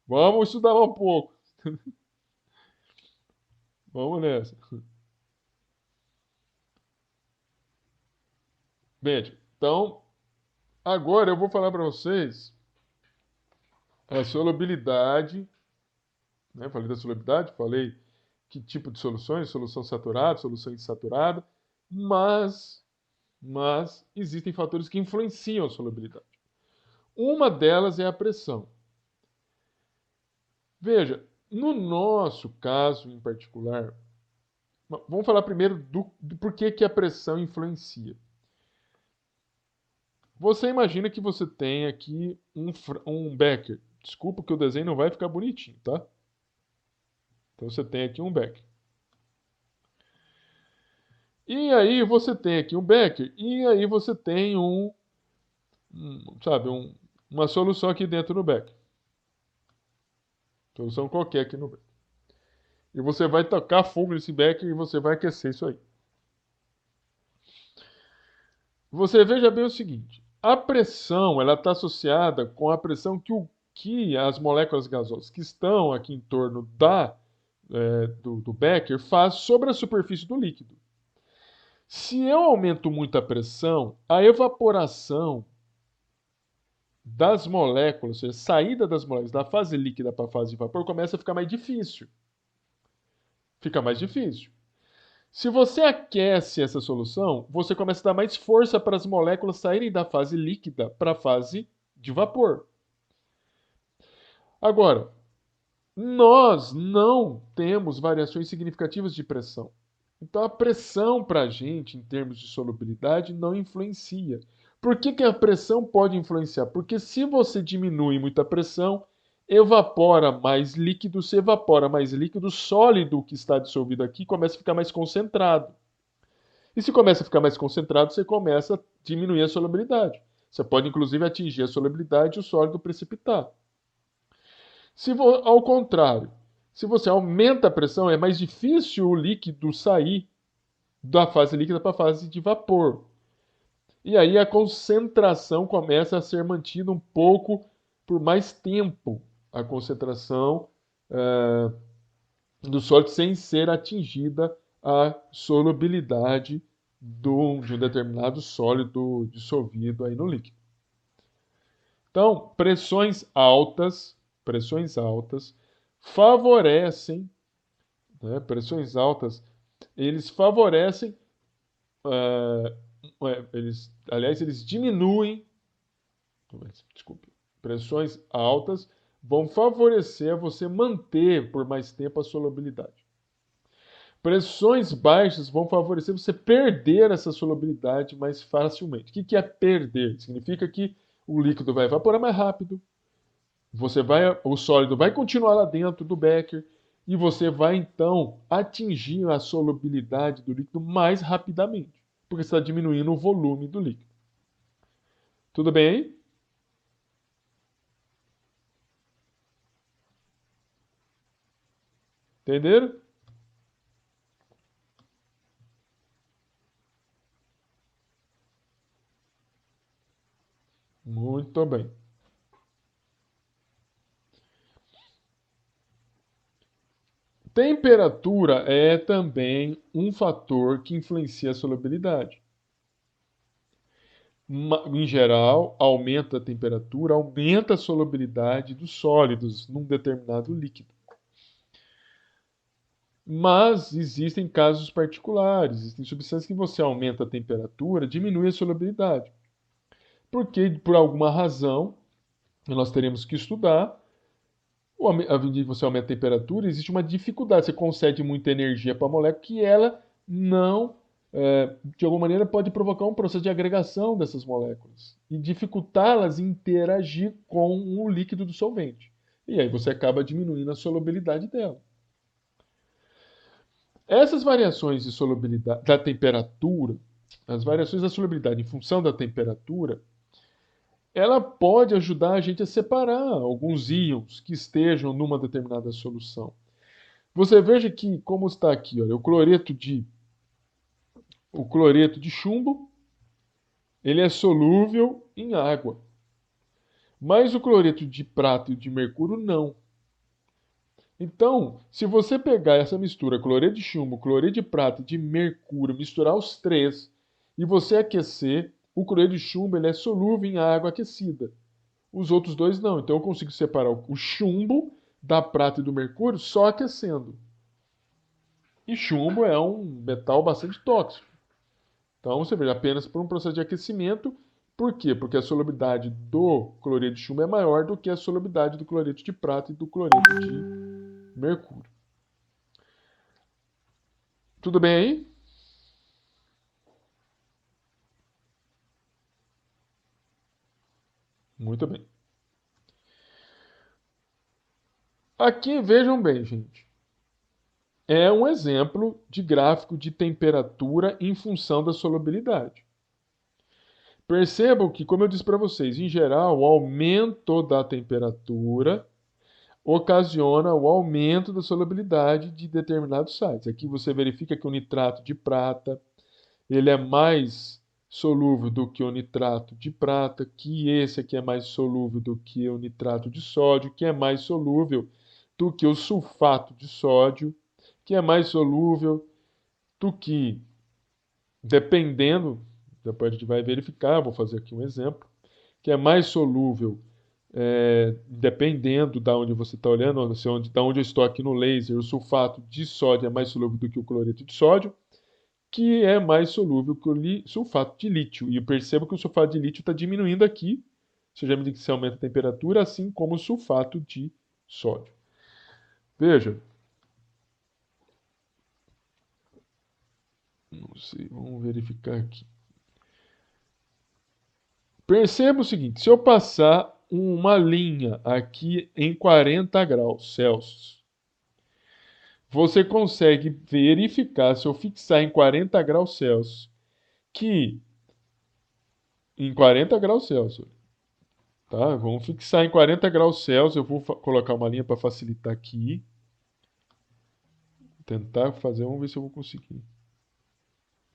Vamos estudar um pouco. Vamos nessa. Bem, então, agora eu vou falar para vocês a solubilidade. Né? Falei da solubilidade, falei que tipo de soluções, solução saturada, solução insaturada, mas existem fatores que influenciam a solubilidade. Uma delas é a pressão. Veja, no nosso caso em particular, vamos falar primeiro do porquê que a pressão influencia. Você imagina que você tem aqui um becker. Desculpa que o desenho não vai ficar bonitinho, tá? Então você tem aqui um becker. E aí você tem aqui um becker, e aí você tem uma solução aqui dentro do becker. Solução qualquer aqui no becker. E você vai tocar fogo nesse becker e você vai aquecer isso aí. Você veja bem o seguinte, a pressão ela está associada com a pressão que as moléculas gasosas que estão aqui em torno do becker faz sobre a superfície do líquido. Se eu aumento muito a pressão, a evaporação das moléculas, ou seja, a saída das moléculas da fase líquida para a fase de vapor começa a ficar mais difícil. Fica mais difícil. Se você aquece essa solução, você começa a dar mais força para as moléculas saírem da fase líquida para a fase de vapor. Agora, nós não temos variações significativas de pressão. Então, a pressão para a gente, em termos de solubilidade, não influencia. Por que a pressão pode influenciar? Porque se você diminui muito a pressão, evapora mais líquido, se evapora mais líquido, o sólido que está dissolvido aqui começa a ficar mais concentrado. E se começa a ficar mais concentrado, você começa a diminuir a solubilidade. Você pode, inclusive, atingir a solubilidade e o sólido precipitar. Ao contrário, se você aumenta a pressão, é mais difícil o líquido sair da fase líquida para a fase de vapor. E aí a concentração começa a ser mantida um pouco por mais tempo. A concentração do sólido sem ser atingida a solubilidade de um determinado sólido dissolvido aí no líquido. Então, pressões altas favorecem, né, pressões altas, eles favorecem, eles diminuem, desculpe, pressões altas vão favorecer você manter por mais tempo a solubilidade. Pressões baixas vão favorecer você perder essa solubilidade mais facilmente. O que é perder? Significa que o líquido vai evaporar mais rápido, o sólido vai continuar lá dentro do becker, e você vai então atingir a solubilidade do líquido mais rapidamente, porque você está diminuindo o volume do líquido. Tudo bem aí? Entenderam? Muito bem. Temperatura é também um fator que influencia a solubilidade. Em geral, aumenta a temperatura, aumenta a solubilidade dos sólidos num determinado líquido. Mas existem casos particulares, existem substâncias que você aumenta a temperatura, diminui a solubilidade. Porque, por alguma razão, nós teremos que estudar, à medida que você aumenta a temperatura, existe uma dificuldade. Você concede muita energia para a molécula que ela não, de alguma maneira, pode provocar um processo de agregação dessas moléculas e dificultá-las em interagir com o líquido do solvente. E aí você acaba diminuindo a solubilidade dela. Essas variações de solubilidade da temperatura, as variações da solubilidade em função da temperatura, ela pode ajudar a gente a separar alguns íons que estejam numa determinada solução. Você veja que, como está aqui, olha, o cloreto de chumbo, ele é solúvel em água. Mas o cloreto de prata e de mercúrio não. Então, se você pegar essa mistura, cloreto de chumbo, cloreto de prata e de mercúrio, misturar os três e você aquecer, o cloreto de chumbo ele é solúvel em água aquecida. Os outros dois não. Então eu consigo separar o chumbo da prata e do mercúrio só aquecendo. E chumbo é um metal bastante tóxico. Então você veja, apenas por um processo de aquecimento. Por quê? Porque a solubilidade do cloreto de chumbo é maior do que a solubilidade do cloreto de prata e do cloreto de mercúrio. Tudo bem aí? Muito bem. Aqui vejam bem, gente. É um exemplo de gráfico de temperatura em função da solubilidade. Percebam que, como eu disse para vocês, em geral, o aumento da temperatura ocasiona o aumento da solubilidade de determinados sais. Aqui você verifica que o nitrato de prata ele é mais solúvel do que o nitrato de prata, que esse aqui é mais solúvel do que o nitrato de sódio, que é mais solúvel do que o sulfato de sódio, que é mais solúvel do que, dependendo, depois a gente vai verificar, vou fazer aqui um exemplo, que é mais solúvel, dependendo da onde você está olhando, da onde eu estou aqui no laser, o sulfato de sódio é mais solúvel do que o cloreto de sódio, que é mais solúvel que o sulfato de lítio. E eu percebo que o sulfato de lítio está diminuindo aqui, seja à medida que se aumenta a temperatura, assim como o sulfato de sódio. Veja. Não sei, vamos verificar aqui. Perceba o seguinte: se eu passar uma linha aqui em 40 graus Celsius, você consegue verificar, se eu fixar em 40 graus Celsius, que em 40 graus Celsius, tá? Vamos fixar em 40 graus Celsius, eu vou colocar uma linha para facilitar aqui. Tentar fazer, vamos ver se eu vou conseguir.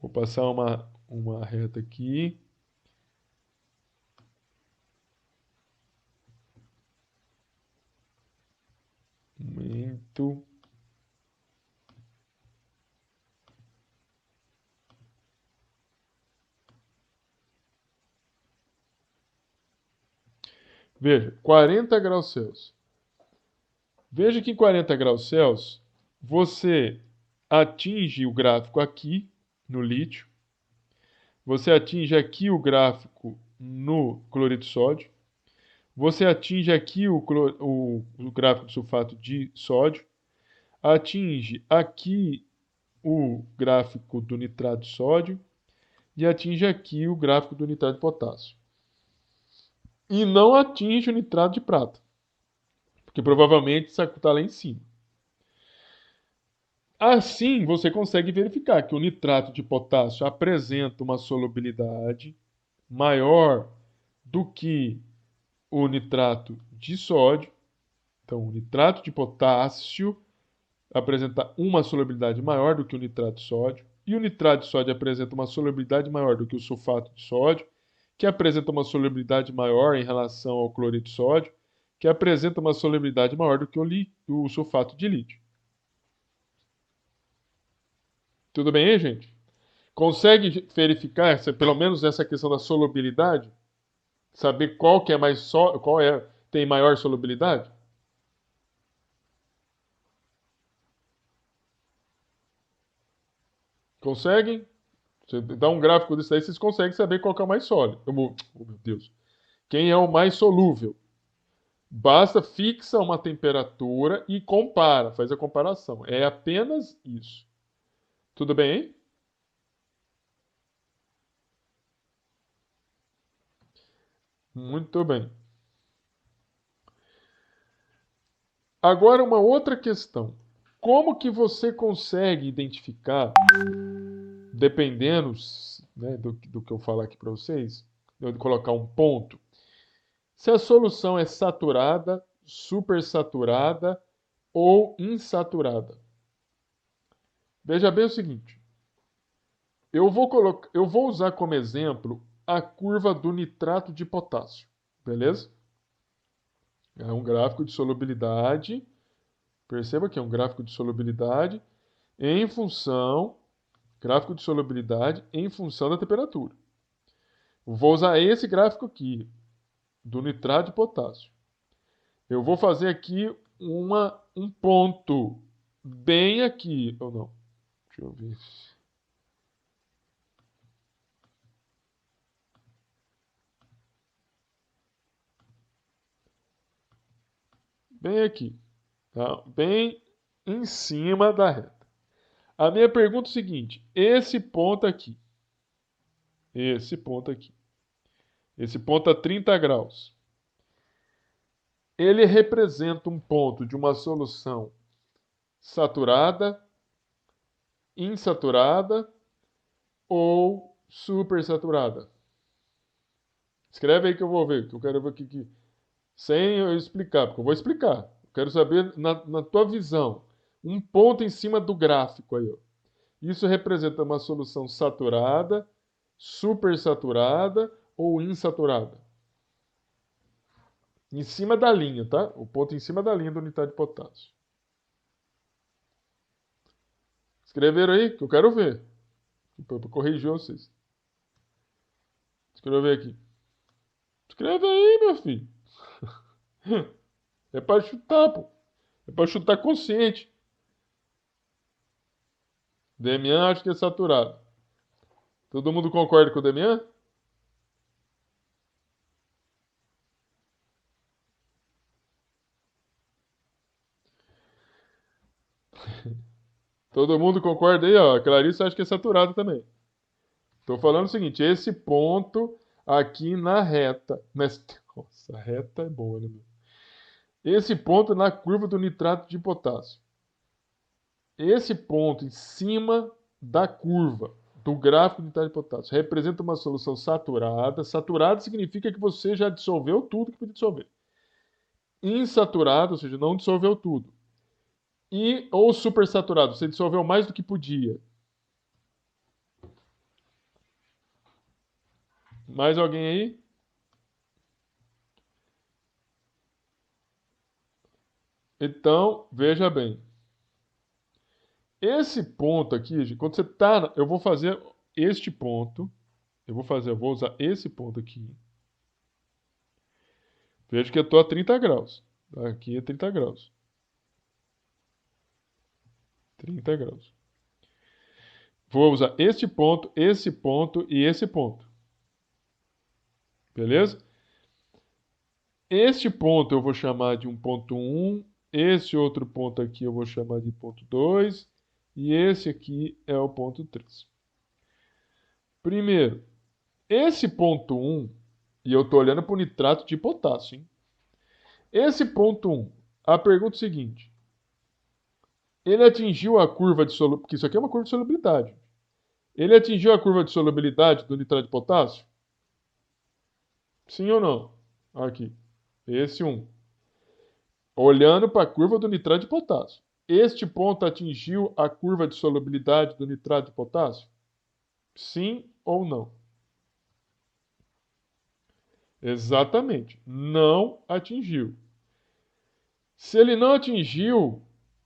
Vou passar uma reta aqui. Momento. Veja, 40 graus Celsius. Veja que em 40 graus Celsius você atinge o gráfico aqui no lítio, você atinge aqui o gráfico no cloreto de sódio, você atinge aqui o gráfico do sulfato de sódio, atinge aqui o gráfico do nitrato de sódio e atinge aqui o gráfico do nitrato de potássio. E não atinge o nitrato de prata, porque provavelmente isso está lá em cima. Assim, você consegue verificar que o nitrato de potássio apresenta uma solubilidade maior do que o nitrato de sódio. Então, o nitrato de potássio apresenta uma solubilidade maior do que o nitrato de sódio, e o nitrato de sódio apresenta uma solubilidade maior do que o sulfato de sódio, que apresenta uma solubilidade maior em relação ao cloreto de sódio, que apresenta uma solubilidade maior do que o sulfato de lítio. Tudo bem aí, gente? Consegue verificar pelo menos essa questão da solubilidade? Saber qual que é tem maior solubilidade? Conseguem? Você dá um gráfico desse aí, vocês conseguem saber qual que é o mais sólido. Oh, meu Deus. Quem é o mais solúvel? Basta fixa uma temperatura e compara, faz a comparação. É apenas isso. Tudo bem, hein? Muito bem. Agora uma outra questão. Como que você consegue identificar, dependendo, né, do que eu falar aqui para vocês, eu vou colocar um ponto, se a solução é saturada, supersaturada ou insaturada? Veja bem o seguinte, eu vou usar como exemplo a curva do nitrato de potássio, beleza? É um gráfico de solubilidade, perceba que é um gráfico de solubilidade em função, gráfico de solubilidade em função da temperatura. Vou usar esse gráfico aqui, do nitrato de potássio. Eu vou fazer aqui um ponto bem aqui, ou não? Deixa eu ver. Bem aqui, tá? Bem em cima da reta. A minha pergunta é o seguinte: esse ponto aqui, esse ponto a 30 graus, ele representa um ponto de uma solução saturada, insaturada ou supersaturada? Escreve aí que eu vou ver, que eu quero ver aqui, sem eu explicar, porque eu vou explicar. Eu quero saber na tua visão, um ponto em cima do gráfico aí, ó. Isso representa uma solução saturada, supersaturada ou insaturada? Em cima da linha, tá? O ponto em cima da linha da unidade de potássio. Escreveram aí? Que eu quero ver. Para corrigir vocês. Escreve aqui. Escreve aí, meu filho. É para chutar, pô. É para chutar consciente. Demian acho que é saturado. Todo mundo concorda com o Demian? Todo mundo concorda aí, ó. A Clarice acha que é saturado também. Estou falando o seguinte, esse ponto aqui na reta. Nossa, a reta é boa, né, meu? Esse ponto na curva do nitrato de potássio. Esse ponto em cima da curva do gráfico do nitrato de potássio representa uma solução saturada. Saturada significa que você já dissolveu tudo que podia dissolver. Insaturado, ou seja, não dissolveu tudo. Ou supersaturado, você dissolveu mais do que podia. Mais alguém aí? Então, veja bem. Esse ponto aqui, gente, quando você tá, eu vou fazer este ponto, eu vou usar esse ponto aqui. Veja que eu estou a 30 graus. Aqui é 30 graus. 30 graus. Vou usar esse ponto e esse ponto. Beleza? Este ponto eu vou chamar de um ponto 1, esse outro ponto aqui eu vou chamar de ponto 2 e esse aqui é o ponto 3. Primeiro, esse ponto 1, e eu estou olhando para o nitrato de potássio, hein? Esse ponto 1, a pergunta é o seguinte: Ele atingiu a curva de solubilidade, porque isso aqui é uma curva de solubilidade. Ele atingiu a curva de solubilidade do nitrato de potássio? Sim ou não? Aqui. Esse 1. Olhando para a curva do nitrato de potássio. Este ponto atingiu a curva de solubilidade do nitrato de potássio? Sim ou não? Exatamente. Não atingiu. Se ele não atingiu,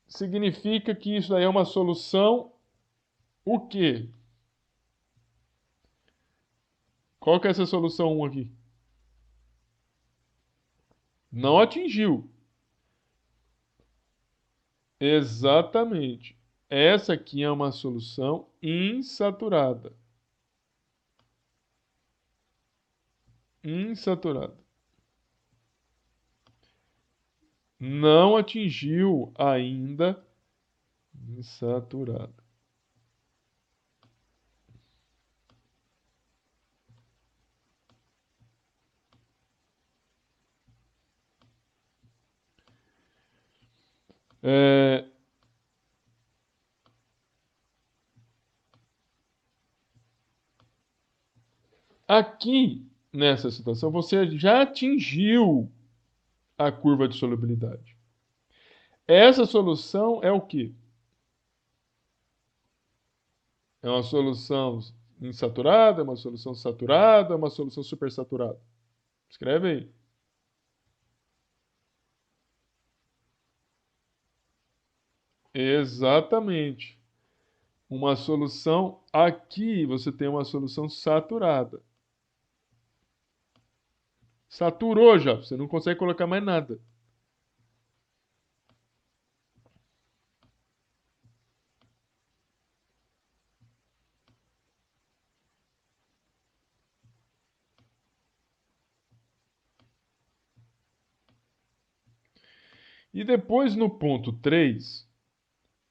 significa que isso aí é uma solução o quê? Qual que é essa solução 1 aqui? Não atingiu. Exatamente. Essa aqui é uma solução insaturada. Insaturada. Não atingiu ainda insaturada. Aqui, nessa situação, você já atingiu a curva de solubilidade. Essa solução é o quê? É uma solução insaturada, é uma solução saturada, é uma solução supersaturada? Escreve aí. Exatamente. Uma solução aqui, você tem uma solução saturada. Saturou já, você não consegue colocar mais nada. E depois no ponto 3,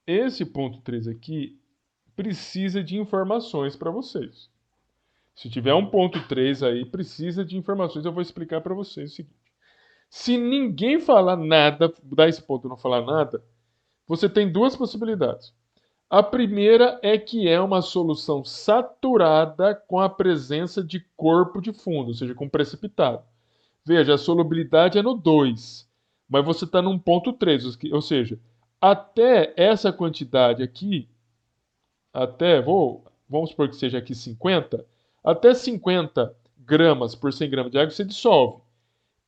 esse ponto 3 aqui precisa de informações para vocês. Se tiver um ponto 3 aí, precisa de informações, eu vou explicar para vocês o seguinte. Se ninguém falar nada, dar esse ponto e não falar nada, você tem duas possibilidades. A primeira é que é uma solução saturada com a presença de corpo de fundo, ou seja, com precipitado. Veja, a solubilidade é no 2, mas você está num ponto 3, ou seja, até essa quantidade aqui, vamos supor que seja aqui 50, até 50 gramas por 100 gramas de água você dissolve.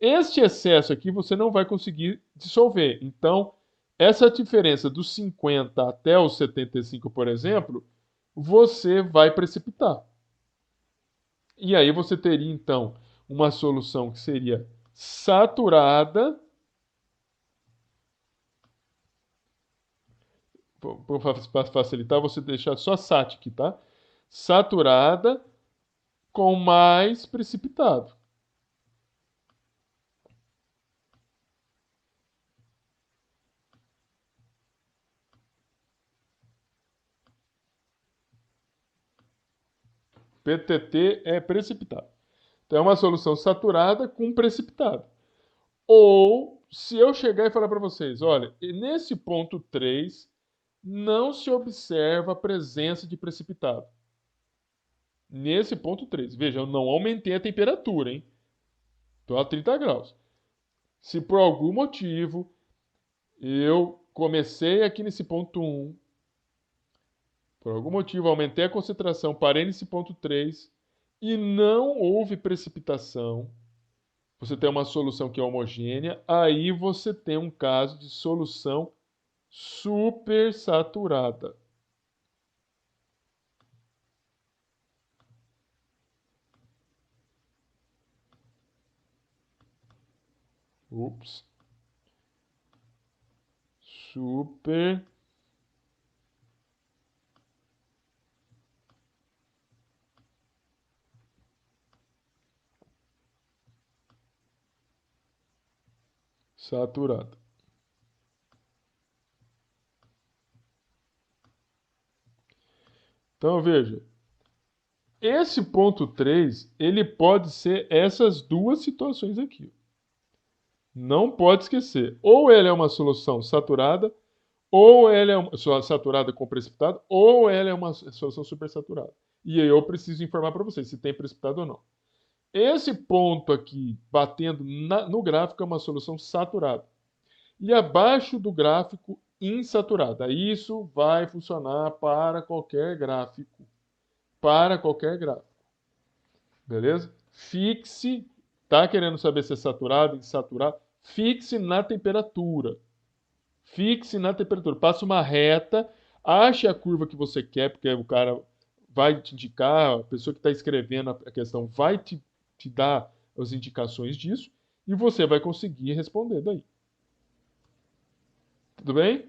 Este excesso aqui você não vai conseguir dissolver. Então, essa diferença dos 50 até os 75, por exemplo, você vai precipitar. E aí você teria, então, uma solução que seria saturada. Para facilitar, você deixar só SAT aqui, tá? Saturada com mais precipitado. PTT é precipitado. Então é uma solução saturada com precipitado. Ou se eu chegar e falar para vocês, olha, nesse ponto 3 não se observa a presença de precipitado. Nesse ponto 3, veja, eu não aumentei a temperatura, hein? Estou a 30 graus. Se por algum motivo eu comecei aqui nesse ponto 1, por algum motivo aumentei a concentração, parei nesse ponto 3 e não houve precipitação, você tem uma solução que é homogênea, aí você tem um caso de solução supersaturada. Ups. Super saturada. Então veja, esse ponto 3, ele pode ser essas duas situações aqui. Não pode esquecer. Ou ele é uma solução saturada, ou ela é uma saturada com precipitado, ou ela é uma solução supersaturada. E aí eu preciso informar para vocês se tem precipitado ou não. Esse ponto aqui, batendo no gráfico, é uma solução saturada. E abaixo do gráfico, insaturada. Isso vai funcionar para qualquer gráfico. Para qualquer gráfico. Beleza? Fixe, tá querendo saber se é saturado, insaturado? Fixe na temperatura. Fixe na temperatura. Passa uma reta, ache a curva que você quer, porque o cara vai te indicar, a pessoa que está escrevendo a questão vai te dar as indicações disso, e você vai conseguir responder daí. Tudo bem?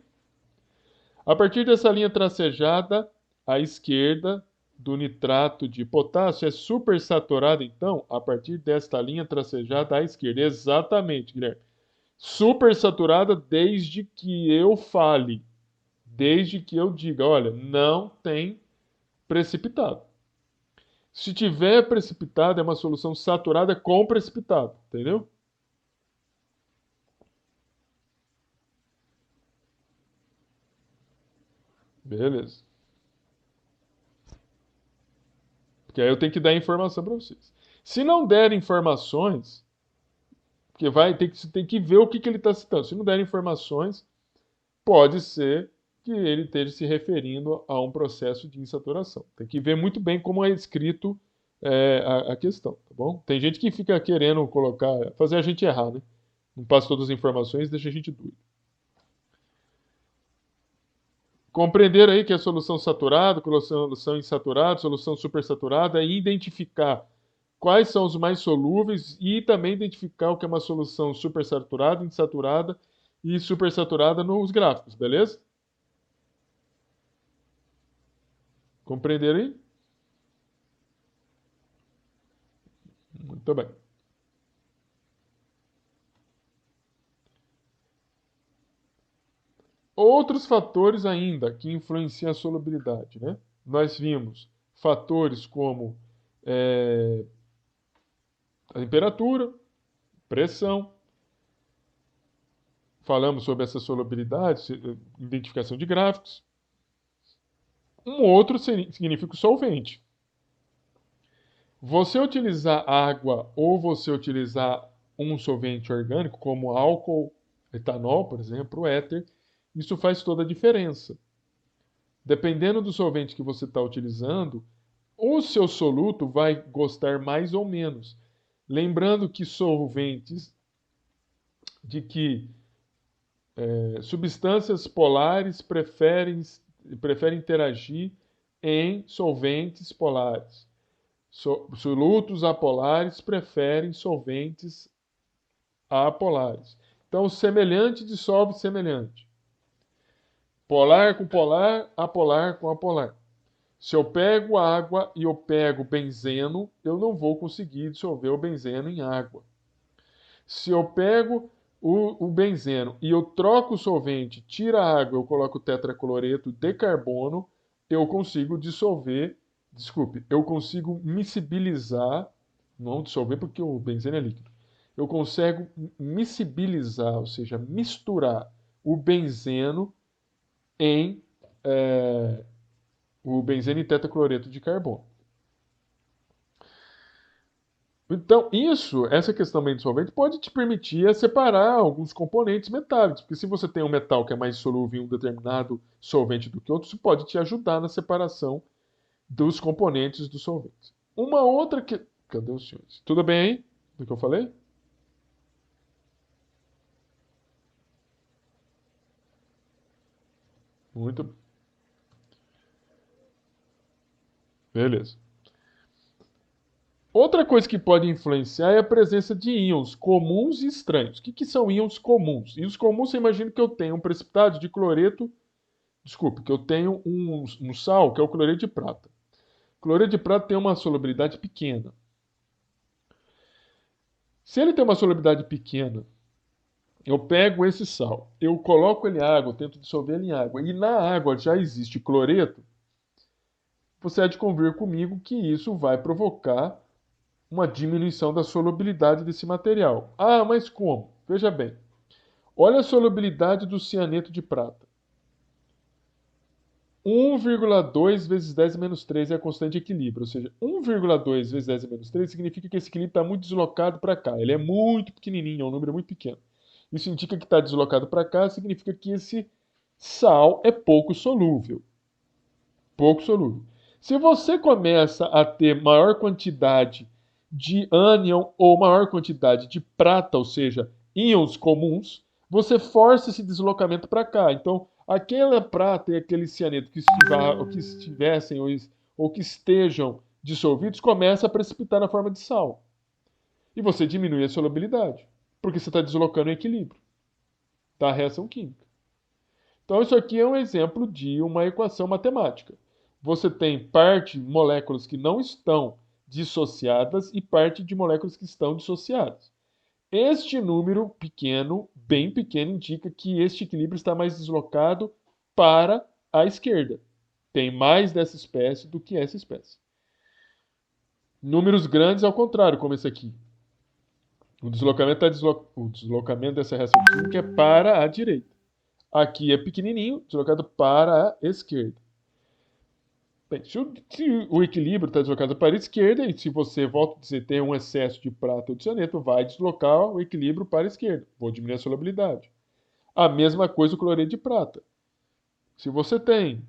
A partir dessa linha tracejada, à esquerda do nitrato de potássio é supersaturada, então, a partir desta linha tracejada à esquerda. Exatamente, Guilherme. Supersaturada desde que eu fale, desde que eu diga, olha, não tem precipitado. Se tiver precipitado, é uma solução saturada com precipitado, entendeu? Beleza. Porque aí eu tenho que dar informação para vocês. Se não der informações, porque tem que ver o que ele está citando. Se não der informações, pode ser que ele esteja se referindo a um processo de insaturação. Tem que ver muito bem como é escrito a questão, tá bom? Tem gente que fica querendo colocar, fazer a gente errar, né? Não passa todas as informações, deixa a gente doido. Compreender aí que a solução saturada, solução insaturada, solução supersaturada, e identificar quais são os mais solúveis e também identificar o que é uma solução supersaturada, insaturada e supersaturada nos gráficos, beleza? Compreender aí? Muito bem. Outros fatores ainda que influenciam a solubilidade, né? Nós vimos fatores como a temperatura, pressão. Falamos sobre essa solubilidade, identificação de gráficos. Um outro significa o solvente. Você utilizar água ou você utilizar um solvente orgânico, como álcool, etanol, por exemplo, o éter, isso faz toda a diferença. Dependendo do solvente que você está utilizando, o seu soluto vai gostar mais ou menos. Lembrando que solventes, de que substâncias polares preferem interagir em solventes polares. Solutos apolares preferem solventes apolares. Então, semelhante dissolve semelhante. Polar com polar, apolar com apolar. Se eu pego água e eu pego benzeno, eu não vou conseguir dissolver o benzeno em água. Se eu pego o benzeno e eu troco o solvente, tiro a água, eu coloco tetracloreto de carbono, eu consigo dissolver, eu consigo miscibilizar, não dissolver porque o benzeno é líquido. Eu consigo miscibilizar, ou seja, misturar o benzeno em o benzeno e tetracloreto de carbono. Então, essa questão bem dissolvente pode te permitir separar alguns componentes metálicos, porque se você tem um metal que é mais solúvel em um determinado solvente do que outro, isso pode te ajudar na separação dos componentes do solvente. Uma outra que... Cadê os senhores? Tudo bem aí? Do que eu falei? Muito. Beleza. Outra coisa que pode influenciar é a presença de íons comuns e estranhos. O que são íons comuns? Íons comuns, você imagina que eu tenho um precipitado de cloreto, que eu tenho um sal, que é o cloreto de prata. O cloreto de prata tem uma solubilidade pequena. Se ele tem uma solubilidade pequena, eu pego esse sal, eu coloco ele em água, eu tento dissolver ele em água, e na água já existe cloreto, você há de convir comigo que isso vai provocar uma diminuição da solubilidade desse material. Ah, mas como? Veja bem. Olha a solubilidade do cianeto de prata. 1,2 vezes 10 menos 3 é a constante de equilíbrio. Ou seja, 1,2 vezes 10 menos 3 significa que esse equilíbrio está muito deslocado para cá. Ele é muito pequenininho, é um número muito pequeno. Isso indica que está deslocado para cá, significa que esse sal é pouco solúvel. Pouco solúvel. Se você começa a ter maior quantidade de ânion ou maior quantidade de prata, ou seja, íons comuns, você força esse deslocamento para cá. Então, aquela prata e aquele cianeto que estivessem ou que estejam dissolvidos começa a precipitar na forma de sal. E você diminui a solubilidade, porque você está deslocando o equilíbrio da reação química. Então, isso aqui é um exemplo de uma equação matemática. Você tem parte de moléculas que não estão dissociadas e parte de moléculas que estão dissociadas. Este número pequeno, bem pequeno, indica que este equilíbrio está mais deslocado para a esquerda. Tem mais dessa espécie do que essa espécie. Números grandes, ao contrário, como esse aqui. O deslocamento dessa reação química é para a direita. Aqui é pequenininho, deslocado para a esquerda. Bem, se o equilíbrio está deslocado para a esquerda, e se você, volta a dizer, tem um excesso de prata ou de cianeto, vai deslocar o equilíbrio para a esquerda. Vou diminuir a solubilidade. A mesma coisa o cloreto de prata. Se você tem...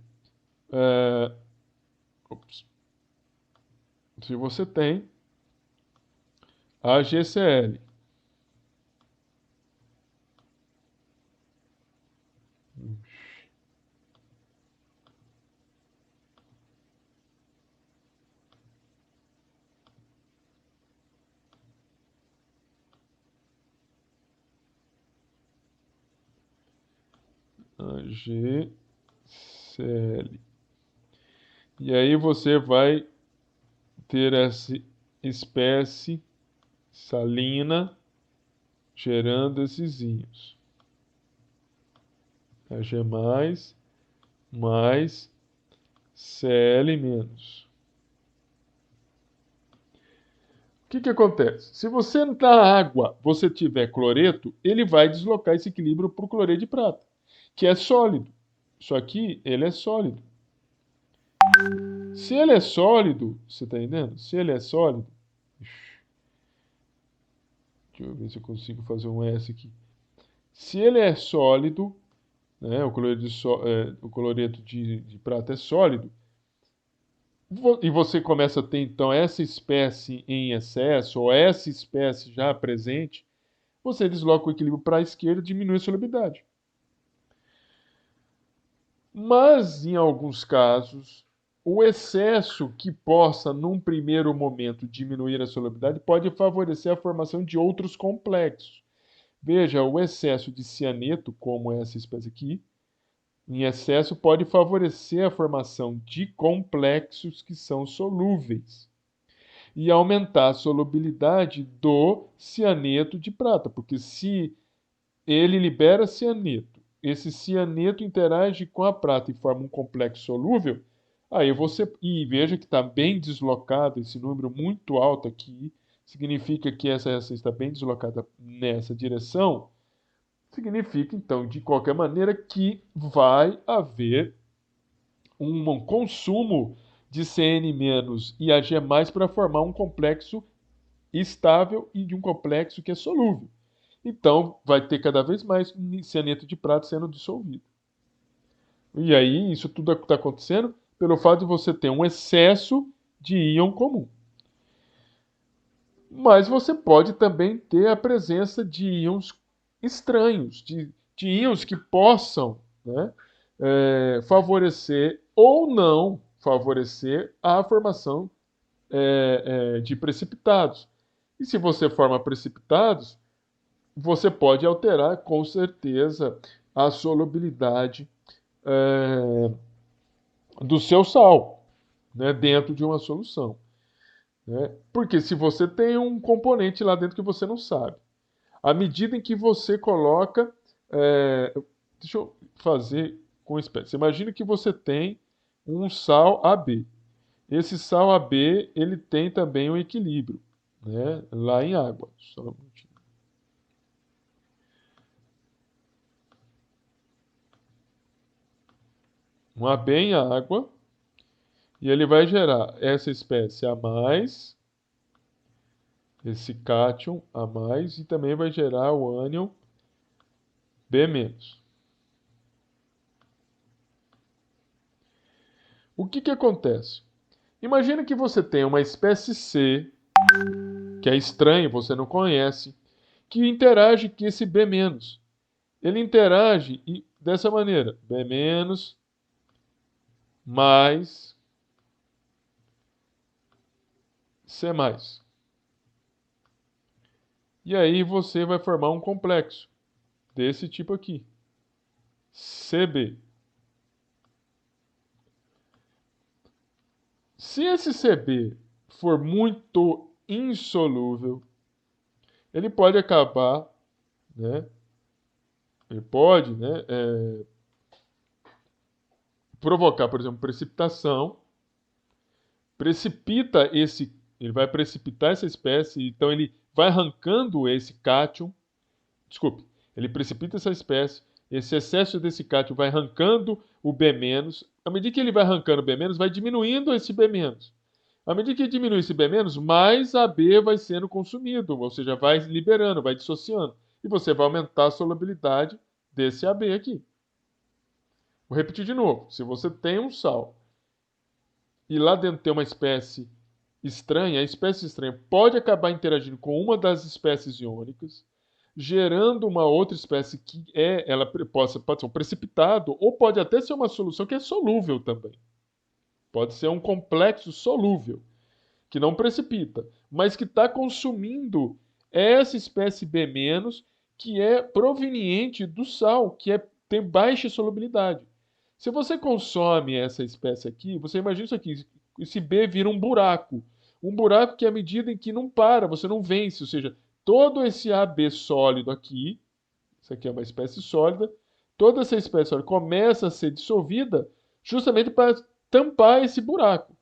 se você tem AgCl, e aí você vai ter essa espécie salina gerando esses íons. Ag mais Cl menos. O que acontece? Se você na água você tiver cloreto, ele vai deslocar esse equilíbrio para o cloreto de prata, que é sólido. Isso aqui, ele é sólido. Se ele é sólido, você está entendendo? Se ele é sólido, deixa eu ver se eu consigo fazer um S aqui. Se ele é sólido, né, o cloreto de prata é sólido, e você começa a ter então essa espécie em excesso, ou essa espécie já presente, você desloca o equilíbrio para a esquerda e diminui a solubilidade. Mas, em alguns casos, o excesso que possa, num primeiro momento, diminuir a solubilidade pode favorecer a formação de outros complexos. Veja, o excesso de cianeto, como essa espécie aqui, em excesso pode favorecer a formação de complexos que são solúveis e aumentar a solubilidade do cianeto de prata, porque se ele libera cianeto, esse cianeto interage com a prata e forma um complexo solúvel, aí você, e veja que está bem deslocado, esse número muito alto aqui, significa que essa reação está bem deslocada nessa direção, significa então, de qualquer maneira, que vai haver um consumo de Cn- e Ag+ para formar um complexo estável e de um complexo que é solúvel. Então, vai ter cada vez mais cianeto de prata sendo dissolvido. E aí, isso tudo está acontecendo pelo fato de você ter um excesso de íon comum. Mas você pode também ter a presença de íons estranhos, de íons que possam, né, favorecer ou não favorecer a formação de precipitados. E se você forma precipitados, você pode alterar com certeza a solubilidade do seu sal, né, dentro de uma solução. Né? Porque se você tem um componente lá dentro que você não sabe, à medida em que você coloca. Deixa eu fazer com espécie. Imagina que você tem um sal AB. Esse sal AB ele tem também um equilíbrio, né, lá em água. Só um minutinho. um AB em água, e ele vai gerar essa espécie A mais, esse cátion A mais, e também vai gerar o ânion B menos. O que que acontece? Imagina que você tem uma espécie C, que é estranho, você não conhece, que interage com esse B menos. Ele interage dessa maneira: B menos mais C mais. E aí você vai formar um complexo desse tipo aqui, CB. Se esse CB for muito insolúvel, ele pode acabar, né? Ele pode, né, provocar, por exemplo, precipitação. Precipita esse, ele vai precipitar essa espécie, então ele vai arrancando esse cátion. Desculpe, ele precipita essa espécie, esse excesso desse cátion vai arrancando o B-. À medida que ele vai arrancando o B-, vai diminuindo esse B-. À medida que diminui esse B-, mais AB vai sendo consumido, ou seja, vai liberando, vai dissociando. E você vai aumentar a solubilidade desse AB aqui. Vou repetir de novo. Se você tem um sal e lá dentro tem uma espécie estranha, a espécie estranha pode acabar interagindo com uma das espécies iônicas, gerando uma outra espécie que ela pode ser um precipitado, ou pode até ser uma solução que é solúvel também. Pode ser um complexo solúvel, que não precipita, mas que está consumindo essa espécie B-, que é proveniente do sal, tem baixa solubilidade. Se você consome essa espécie aqui, você imagina isso aqui, esse B vira um buraco. Um buraco que, à medida em que não para, você não vence, ou seja, todo esse AB sólido aqui, isso aqui é uma espécie sólida, toda essa espécie sólida começa a ser dissolvida justamente para tampar esse buraco.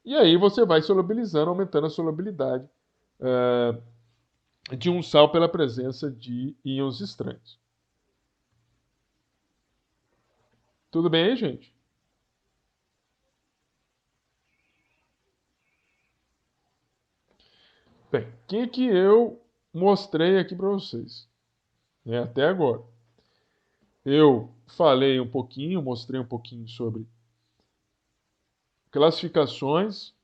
E aí você vai solubilizando, aumentando a solubilidade de um sal pela presença de íons estranhos. Tudo bem aí, gente? Bem, o que eu mostrei aqui para vocês, né, até agora? Eu falei um pouquinho, mostrei um pouquinho sobre classificações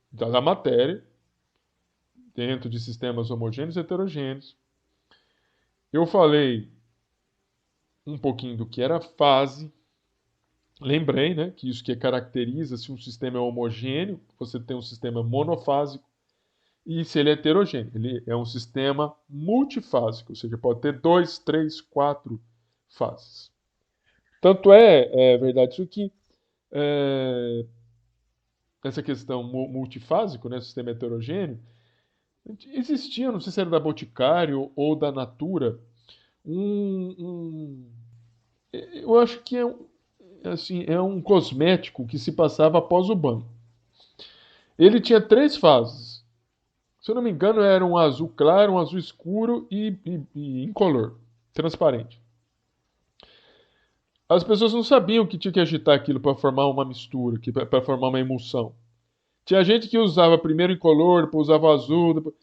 da matéria dentro de sistemas homogêneos e heterogêneos. Eu falei um pouquinho do que era fase. Lembrei, né, que isso que caracteriza se um sistema é homogêneo, você tem um sistema monofásico, e se ele é heterogêneo, ele é um sistema multifásico, ou seja, pode ter 2, 3, 4 fases. Tanto é verdade isso que essa questão multifásico, né, sistema heterogêneo, existia, não sei se era da Boticário ou da Natura, eu acho que assim, é um cosmético que se passava após o banho. Ele tinha 3 fases. Se eu não me engano, era um azul claro, um azul escuro e incolor, transparente. As pessoas não sabiam que tinha que agitar aquilo para formar uma mistura, para formar uma emulsão. Tinha gente que usava primeiro incolor, depois usava azul. Depois...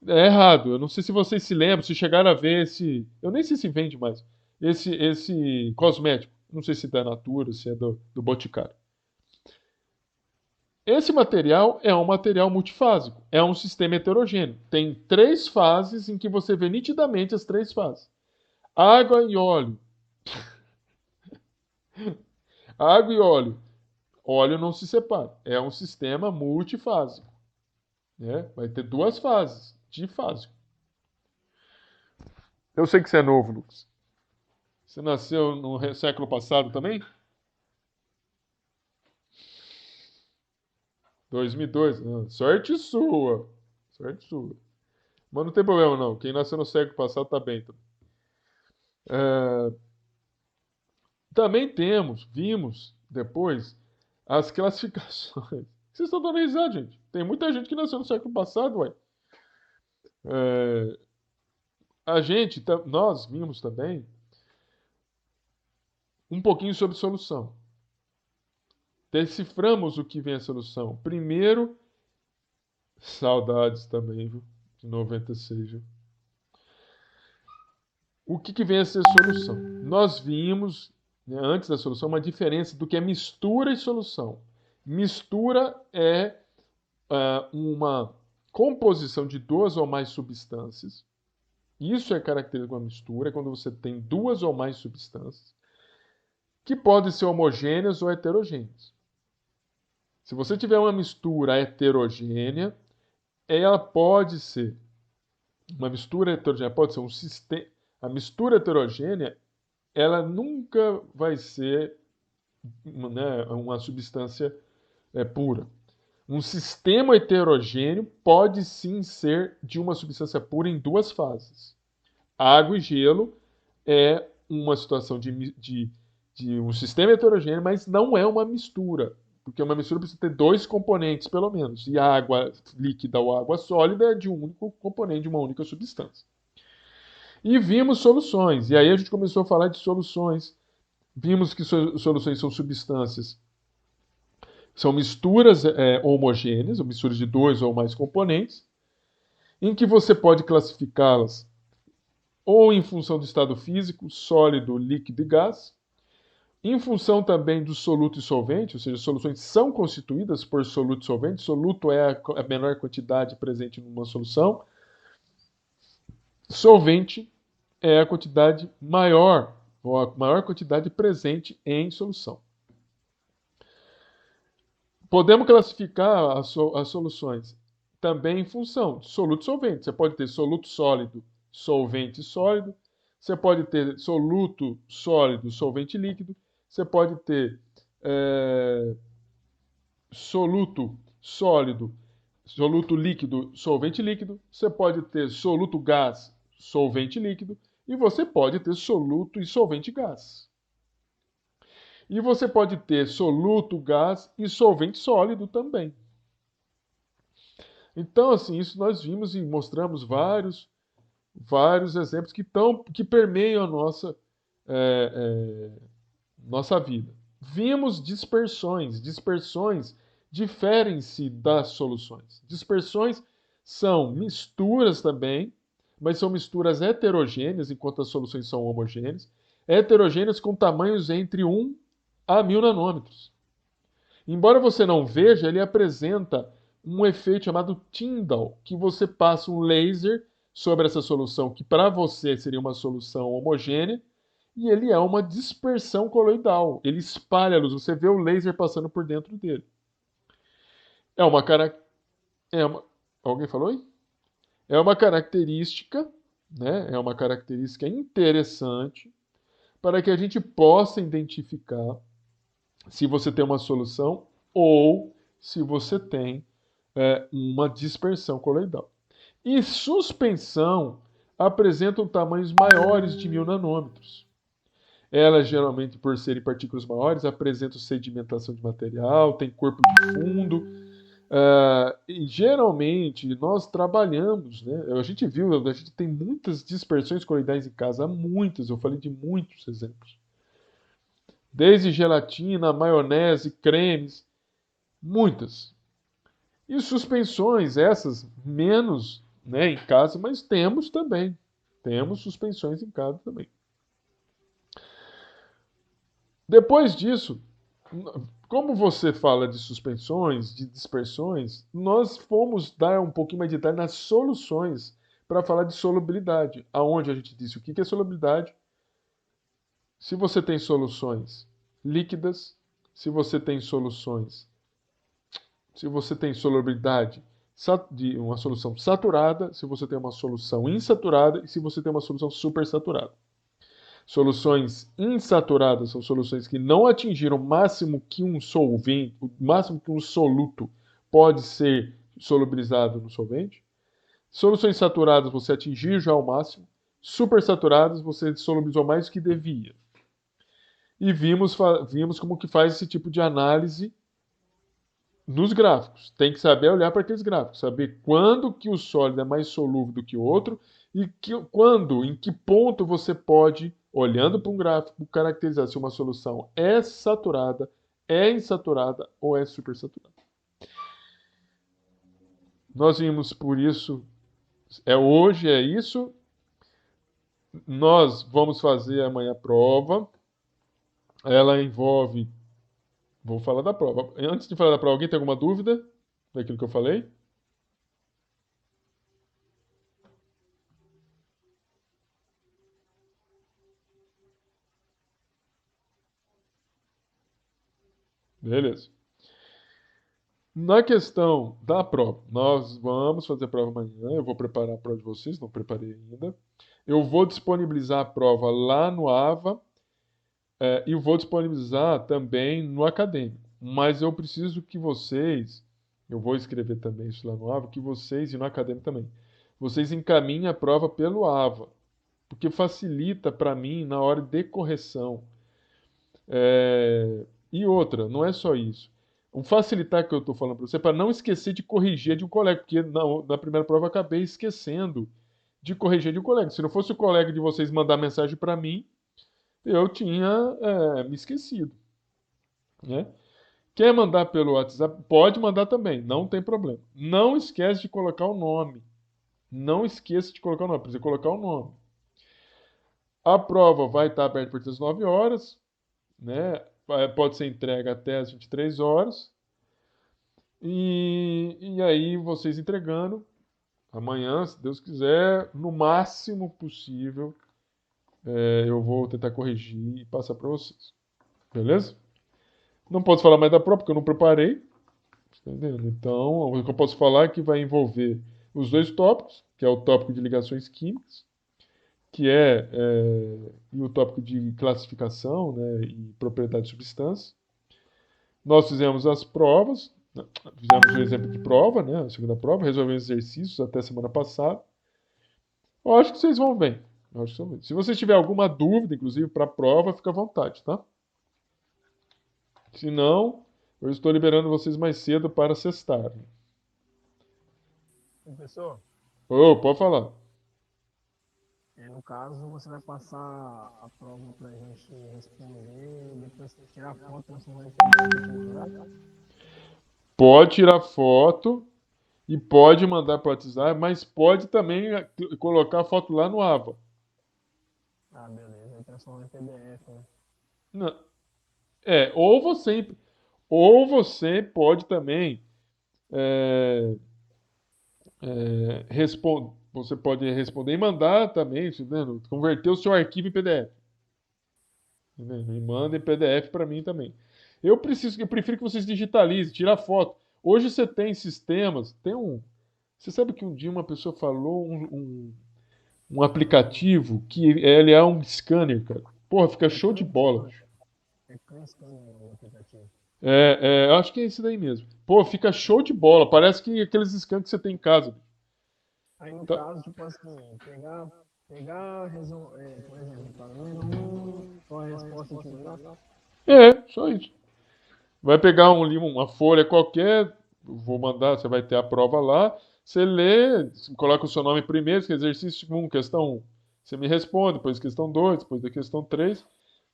É errado. Eu não sei se vocês se lembram, se chegaram a ver esse. Eu nem sei se vende mais. Esse cosmético. Não sei se é da Natura, se é do Boticário. Esse material é um material multifásico, é um sistema heterogêneo. Tem 3 fases em que você vê nitidamente as 3 fases. Água e óleo. Água e óleo. Óleo não se separa. É um sistema multifásico. Né? Vai ter 2 fases difásico. Eu sei que você é novo, Lucas. Você nasceu no século passado também? 2002. Ah, sorte sua. Sorte sua. Mas não tem problema não. Quem nasceu no século passado tá bem. É, também vimos depois as classificações. Vocês estão dando risada, gente. Tem muita gente que nasceu no século passado, ué. É, nós vimos também um pouquinho sobre solução. Deciframos o que vem a solução. Primeiro, saudades também, viu? De 96, viu? O que vem a ser solução? Nós vimos, né, antes da solução, uma diferença do que é mistura e solução. Mistura é uma composição de duas ou mais substâncias. Isso é característico de uma mistura, é quando você tem duas ou mais substâncias que podem ser homogêneas ou heterogêneas. Se você tiver uma mistura heterogênea, ela pode ser uma mistura heterogênea, pode ser um sistema. A mistura heterogênea, ela nunca vai ser, né, uma substância pura. Um sistema heterogêneo pode sim ser de uma substância pura em duas fases. Água e gelo é uma situação de um sistema heterogêneo, mas não é uma mistura. Porque uma mistura precisa ter dois componentes, pelo menos. E a água líquida ou água sólida é de um único componente, de uma única substância. E vimos soluções. E aí a gente começou a falar de soluções. Vimos que soluções são substâncias. São misturas homogêneas, ou misturas de dois ou mais componentes, em que você pode classificá-las ou em função do estado físico, sólido, líquido e gás, em função também do soluto e solvente, ou seja, soluções são constituídas por soluto e solvente. Soluto é a menor quantidade presente numa solução. Solvente é a quantidade maior, ou a maior quantidade presente em solução. Podemos classificar as soluções também em função de soluto e solvente. Você pode ter soluto sólido, solvente sólido. Você pode ter soluto sólido, solvente líquido. Você pode ter soluto sólido, soluto líquido, solvente líquido. Você pode ter soluto gás, solvente líquido. E você pode ter soluto e solvente gás. E você pode ter soluto, gás e solvente sólido também. Então, assim, isso nós vimos e mostramos vários exemplos que permeiam a nossa vida. Vimos dispersões. Dispersões diferem-se das soluções. Dispersões são misturas também, mas são misturas heterogêneas, enquanto as soluções são homogêneas. Heterogêneas com tamanhos entre 1 a 1000 nanômetros. Embora você não veja, ele apresenta um efeito chamado Tyndall, que você passa um laser sobre essa solução, que para você seria uma solução homogênea, e ele é uma dispersão coloidal. Ele espalha a luz, você vê o laser passando por dentro dele. Alguém falou aí? É uma característica, né? É uma característica interessante para que a gente possa identificar se você tem uma solução ou se você tem uma dispersão coloidal. E suspensão apresentam tamanhos maiores de 1000 nanômetros. Elas, geralmente, por serem partículas maiores, apresentam sedimentação de material, tem corpo de fundo. E geralmente, nós trabalhamos, né? A gente viu, a gente tem muitas dispersões coloidais em casa, muitas, eu falei de muitos exemplos. Desde gelatina, maionese, cremes, muitas. E suspensões, essas menos, né, em casa, mas temos também. Temos suspensões em casa também. Depois disso, como você fala de suspensões, de dispersões, nós fomos dar um pouquinho mais de detalhe nas soluções para falar de solubilidade. Aonde a gente disse o que é solubilidade. Se você tem soluções líquidas, se você tem solubilidade de uma solução saturada, se você tem uma solução insaturada e se você tem uma solução supersaturada. Soluções insaturadas são soluções que não atingiram o máximo que um solvente, o máximo que um soluto pode ser solubilizado no solvente. Soluções saturadas você atingiu já o máximo. Supersaturadas você solubilizou mais do que devia. E vimos como que faz esse tipo de análise nos gráficos. Tem que saber olhar para aqueles gráficos, saber quando que o sólido é mais solúvel do que o outro e em que ponto você pode olhando para um gráfico, caracterizar se uma solução é saturada, é insaturada ou é supersaturada. Nós vimos por isso, hoje é isso. Nós vamos fazer amanhã a prova. Ela envolve. Vou falar da prova. Antes de falar da prova, alguém tem alguma dúvida daquilo que eu falei? Beleza. Na questão da prova, nós vamos fazer a prova amanhã. Eu vou preparar a prova de vocês, não preparei ainda. Eu vou disponibilizar a prova lá no AVA e vou disponibilizar também no acadêmico. Mas eu preciso que vocês, eu vou escrever também isso lá no AVA, que vocês, e no acadêmico também, vocês encaminhem a prova pelo AVA, porque facilita para mim na hora de correção. E outra, não é só isso. O facilitar que eu estou falando para você é para não esquecer de corrigir de um colega, porque na primeira prova eu acabei esquecendo de corrigir de um colega. Se não fosse o colega de vocês mandar mensagem para mim, eu tinha me esquecido. Né? Quer mandar pelo WhatsApp? Pode mandar também, não tem problema. Não esquece de colocar o nome. Não esqueça de colocar o nome, precisa colocar o nome. A prova vai estar aberta a partir das 9 horas, né? Pode ser entregue até as 23 horas. E aí vocês entregando amanhã, se Deus quiser, no máximo possível, eu vou tentar corrigir e passar para vocês. Beleza? Não posso falar mais da prova porque eu não preparei. Tá entendendo? Então, o que eu posso falar é que vai envolver os dois tópicos, que é o tópico de ligações químicas, e o tópico de classificação, né, e propriedade de substância. Nós fizemos as provas, fizemos o exemplo de prova, né, a segunda prova, resolvemos exercícios até semana passada. Eu acho que vocês vão bem. Se vocês tiverem alguma dúvida, inclusive para a prova, fica à vontade, tá? Se não, eu estou liberando vocês mais cedo para sextar. Professor, Pode falar. no caso, você vai passar a prova para a gente responder, depois tirar foto, você vai ter. Pode tirar foto e pode mandar para o WhatsApp, mas pode também colocar a foto lá no AVA. Ah, beleza, vai transformar em PDF, né? Não. Ou você pode também você pode responder e mandar também, entendeu? Converter o seu arquivo em PDF. Entendeu? E manda em PDF para mim também. Eu prefiro que vocês digitalizem, tirar foto. Hoje você tem sistemas, você sabe que um dia uma pessoa falou um aplicativo que ele é um scanner, cara. Porra, fica show de bola. É scanner o aplicativo. Eu acho que é esse daí mesmo. Pô, fica show de bola. Parece que aqueles scans que você tem em casa. Aí no Tá. caso, tipo assim, pegar, por exemplo, tá vendo qual a resposta que dá? Só isso. Vai pegar uma folha qualquer, vou mandar, você vai ter a prova lá. Você lê, coloca o seu nome primeiro, que é exercício 1, questão 1. Você me responde, depois questão 2, depois da questão 3.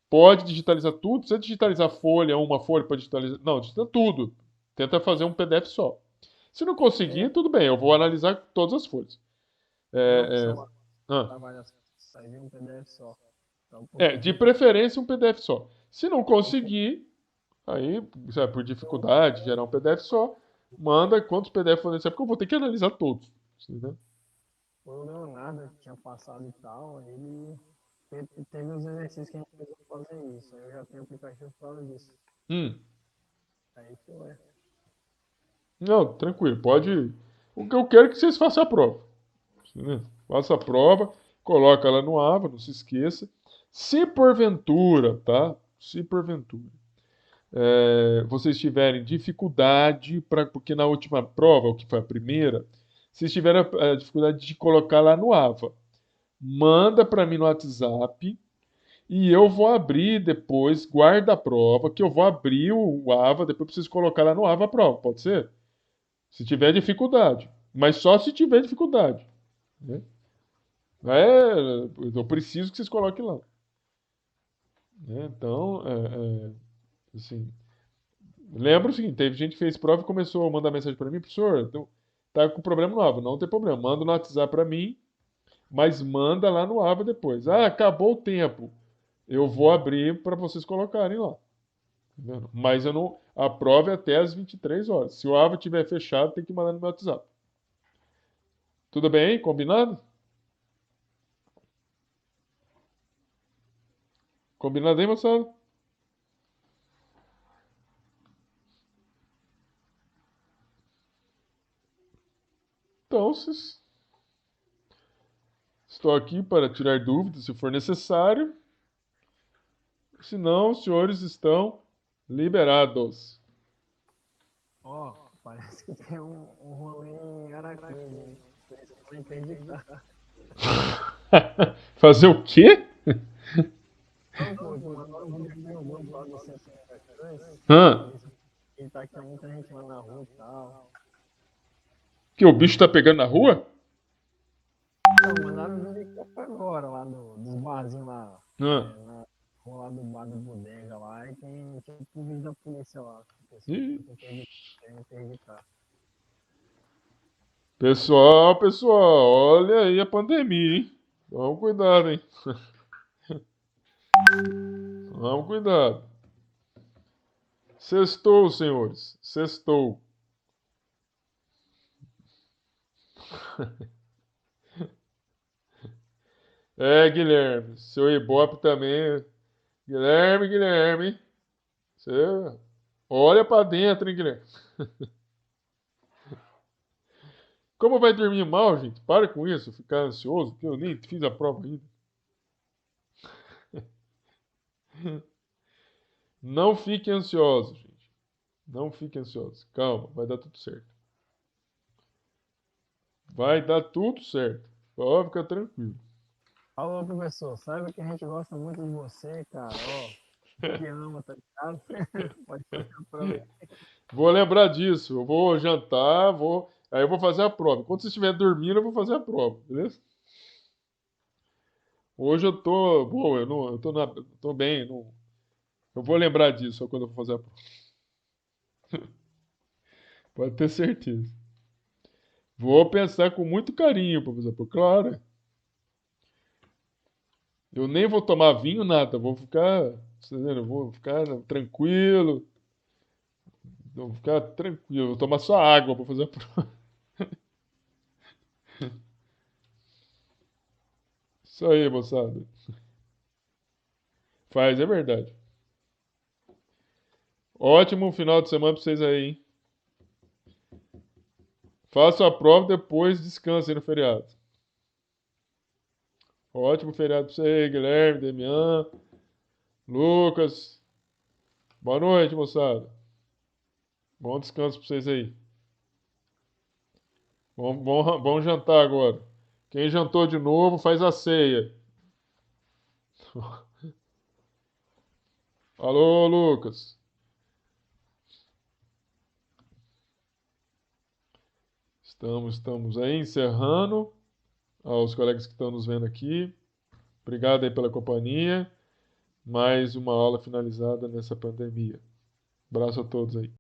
Pode digitalizar tudo. Se você digitalizar folha, uma folha para digitalizar. Não, digita tudo. Tenta fazer um PDF só. Se não conseguir, tudo bem, eu vou analisar todas as folhas. Sair um PDF só. Então, De preferência um PDF só. Se não conseguir, aí, sabe, por dificuldade, gerar um PDF só, manda quantos PDF for necessário, porque eu vou ter que analisar todos. Né? O Leonardo que tinha passado e tal, ele teve uns exercícios que a gente precisou fazer isso. Aí eu já tenho aplicativo por causa disso. Aí que é. Não, tranquilo, pode. O que eu quero é que vocês façam a prova. Né? Faça a prova, coloca lá no AVA, não se esqueça. Se porventura, tá? Se porventura vocês tiverem dificuldade, porque na última prova, o que foi a primeira, vocês tiveram a dificuldade de colocar lá no AVA, manda para mim no WhatsApp e eu vou abrir depois, guarda a prova, que eu vou abrir o AVA, depois preciso colocar lá no AVA a prova, pode ser? Se tiver dificuldade, mas só se tiver dificuldade. Né? Eu preciso que vocês coloquem lá. Né? Então, assim, lembra o seguinte, teve gente que fez prova e começou a mandar mensagem para mim, professor, então, tá com problema no AVA. Não tem problema, manda no WhatsApp para mim, mas manda lá no AVA depois. Ah, acabou o tempo. Eu vou abrir para vocês colocarem lá. Tá vendo? Mas eu não. A prova é até às 23 horas. Se o AVA estiver fechado, tem que mandar no meu WhatsApp. Tudo bem? Combinado? Combinado aí, moçada? Então, estou aqui para tirar dúvidas se for necessário. Se não, os senhores estão liberados. Ó, parece que tem um rolê em Araquém, hein? Vocês vão acreditar. Fazer o quê? Não, pô, que mandaram um vídeo aqui no grupo lá do Centro de Atletas. Hã? E tá aqui muita gente lá na rua e tal. Que o bicho tá pegando na rua? Não, mandaram um vídeo aqui agora lá dos barzinhos lá. Hã? Na rua lá do bar do Bodega lá. E tem tipo um vídeo da polícia lá. Ih. Querendo interditar. Pessoal, olha aí a pandemia, hein? Vamos cuidado, hein? Vamos cuidado. Sextou, senhores. Sextou. É, Guilherme. Seu Ibope também. Guilherme. Você olha pra dentro, hein, Guilherme? Como vai dormir mal, gente? Para com isso, ficar ansioso, que eu nem fiz a prova ainda. Não fique ansioso, gente. Não fique ansioso. Calma, vai dar tudo certo. Vai dar tudo certo. Pode ficar tranquilo. Falou, professor. Sabe que a gente gosta muito de você, cara. Ó, te ama, tá ligado? Pode fazer a prova. Vou lembrar disso. Eu vou jantar, aí eu vou fazer a prova. Enquanto você estiver dormindo, eu vou fazer a prova, beleza? Hoje eu tô, bom, eu tô bem, eu vou lembrar disso só quando eu for fazer a prova. Pode ter certeza. Vou pensar com muito carinho para fazer a prova. Claro. Eu nem vou tomar vinho, nada. Vou ficar, você tá vendo? Eu vou ficar tranquilo. Vou ficar tranquilo. Vou tomar só água para fazer a prova. Isso aí, moçada. Faz, é verdade. Ótimo final de semana para vocês aí, hein? Faça a prova, depois descanse aí no feriado. Ótimo feriado para você aí, Guilherme, Demian, Lucas. Boa noite, moçada. Bom descanso para vocês aí. Bom jantar agora. Quem jantou de novo, faz a ceia. Alô, Lucas. Estamos aí encerrando. Aos colegas que estão nos vendo aqui. Obrigado aí pela companhia. Mais uma aula finalizada nessa pandemia. Abraço a todos aí.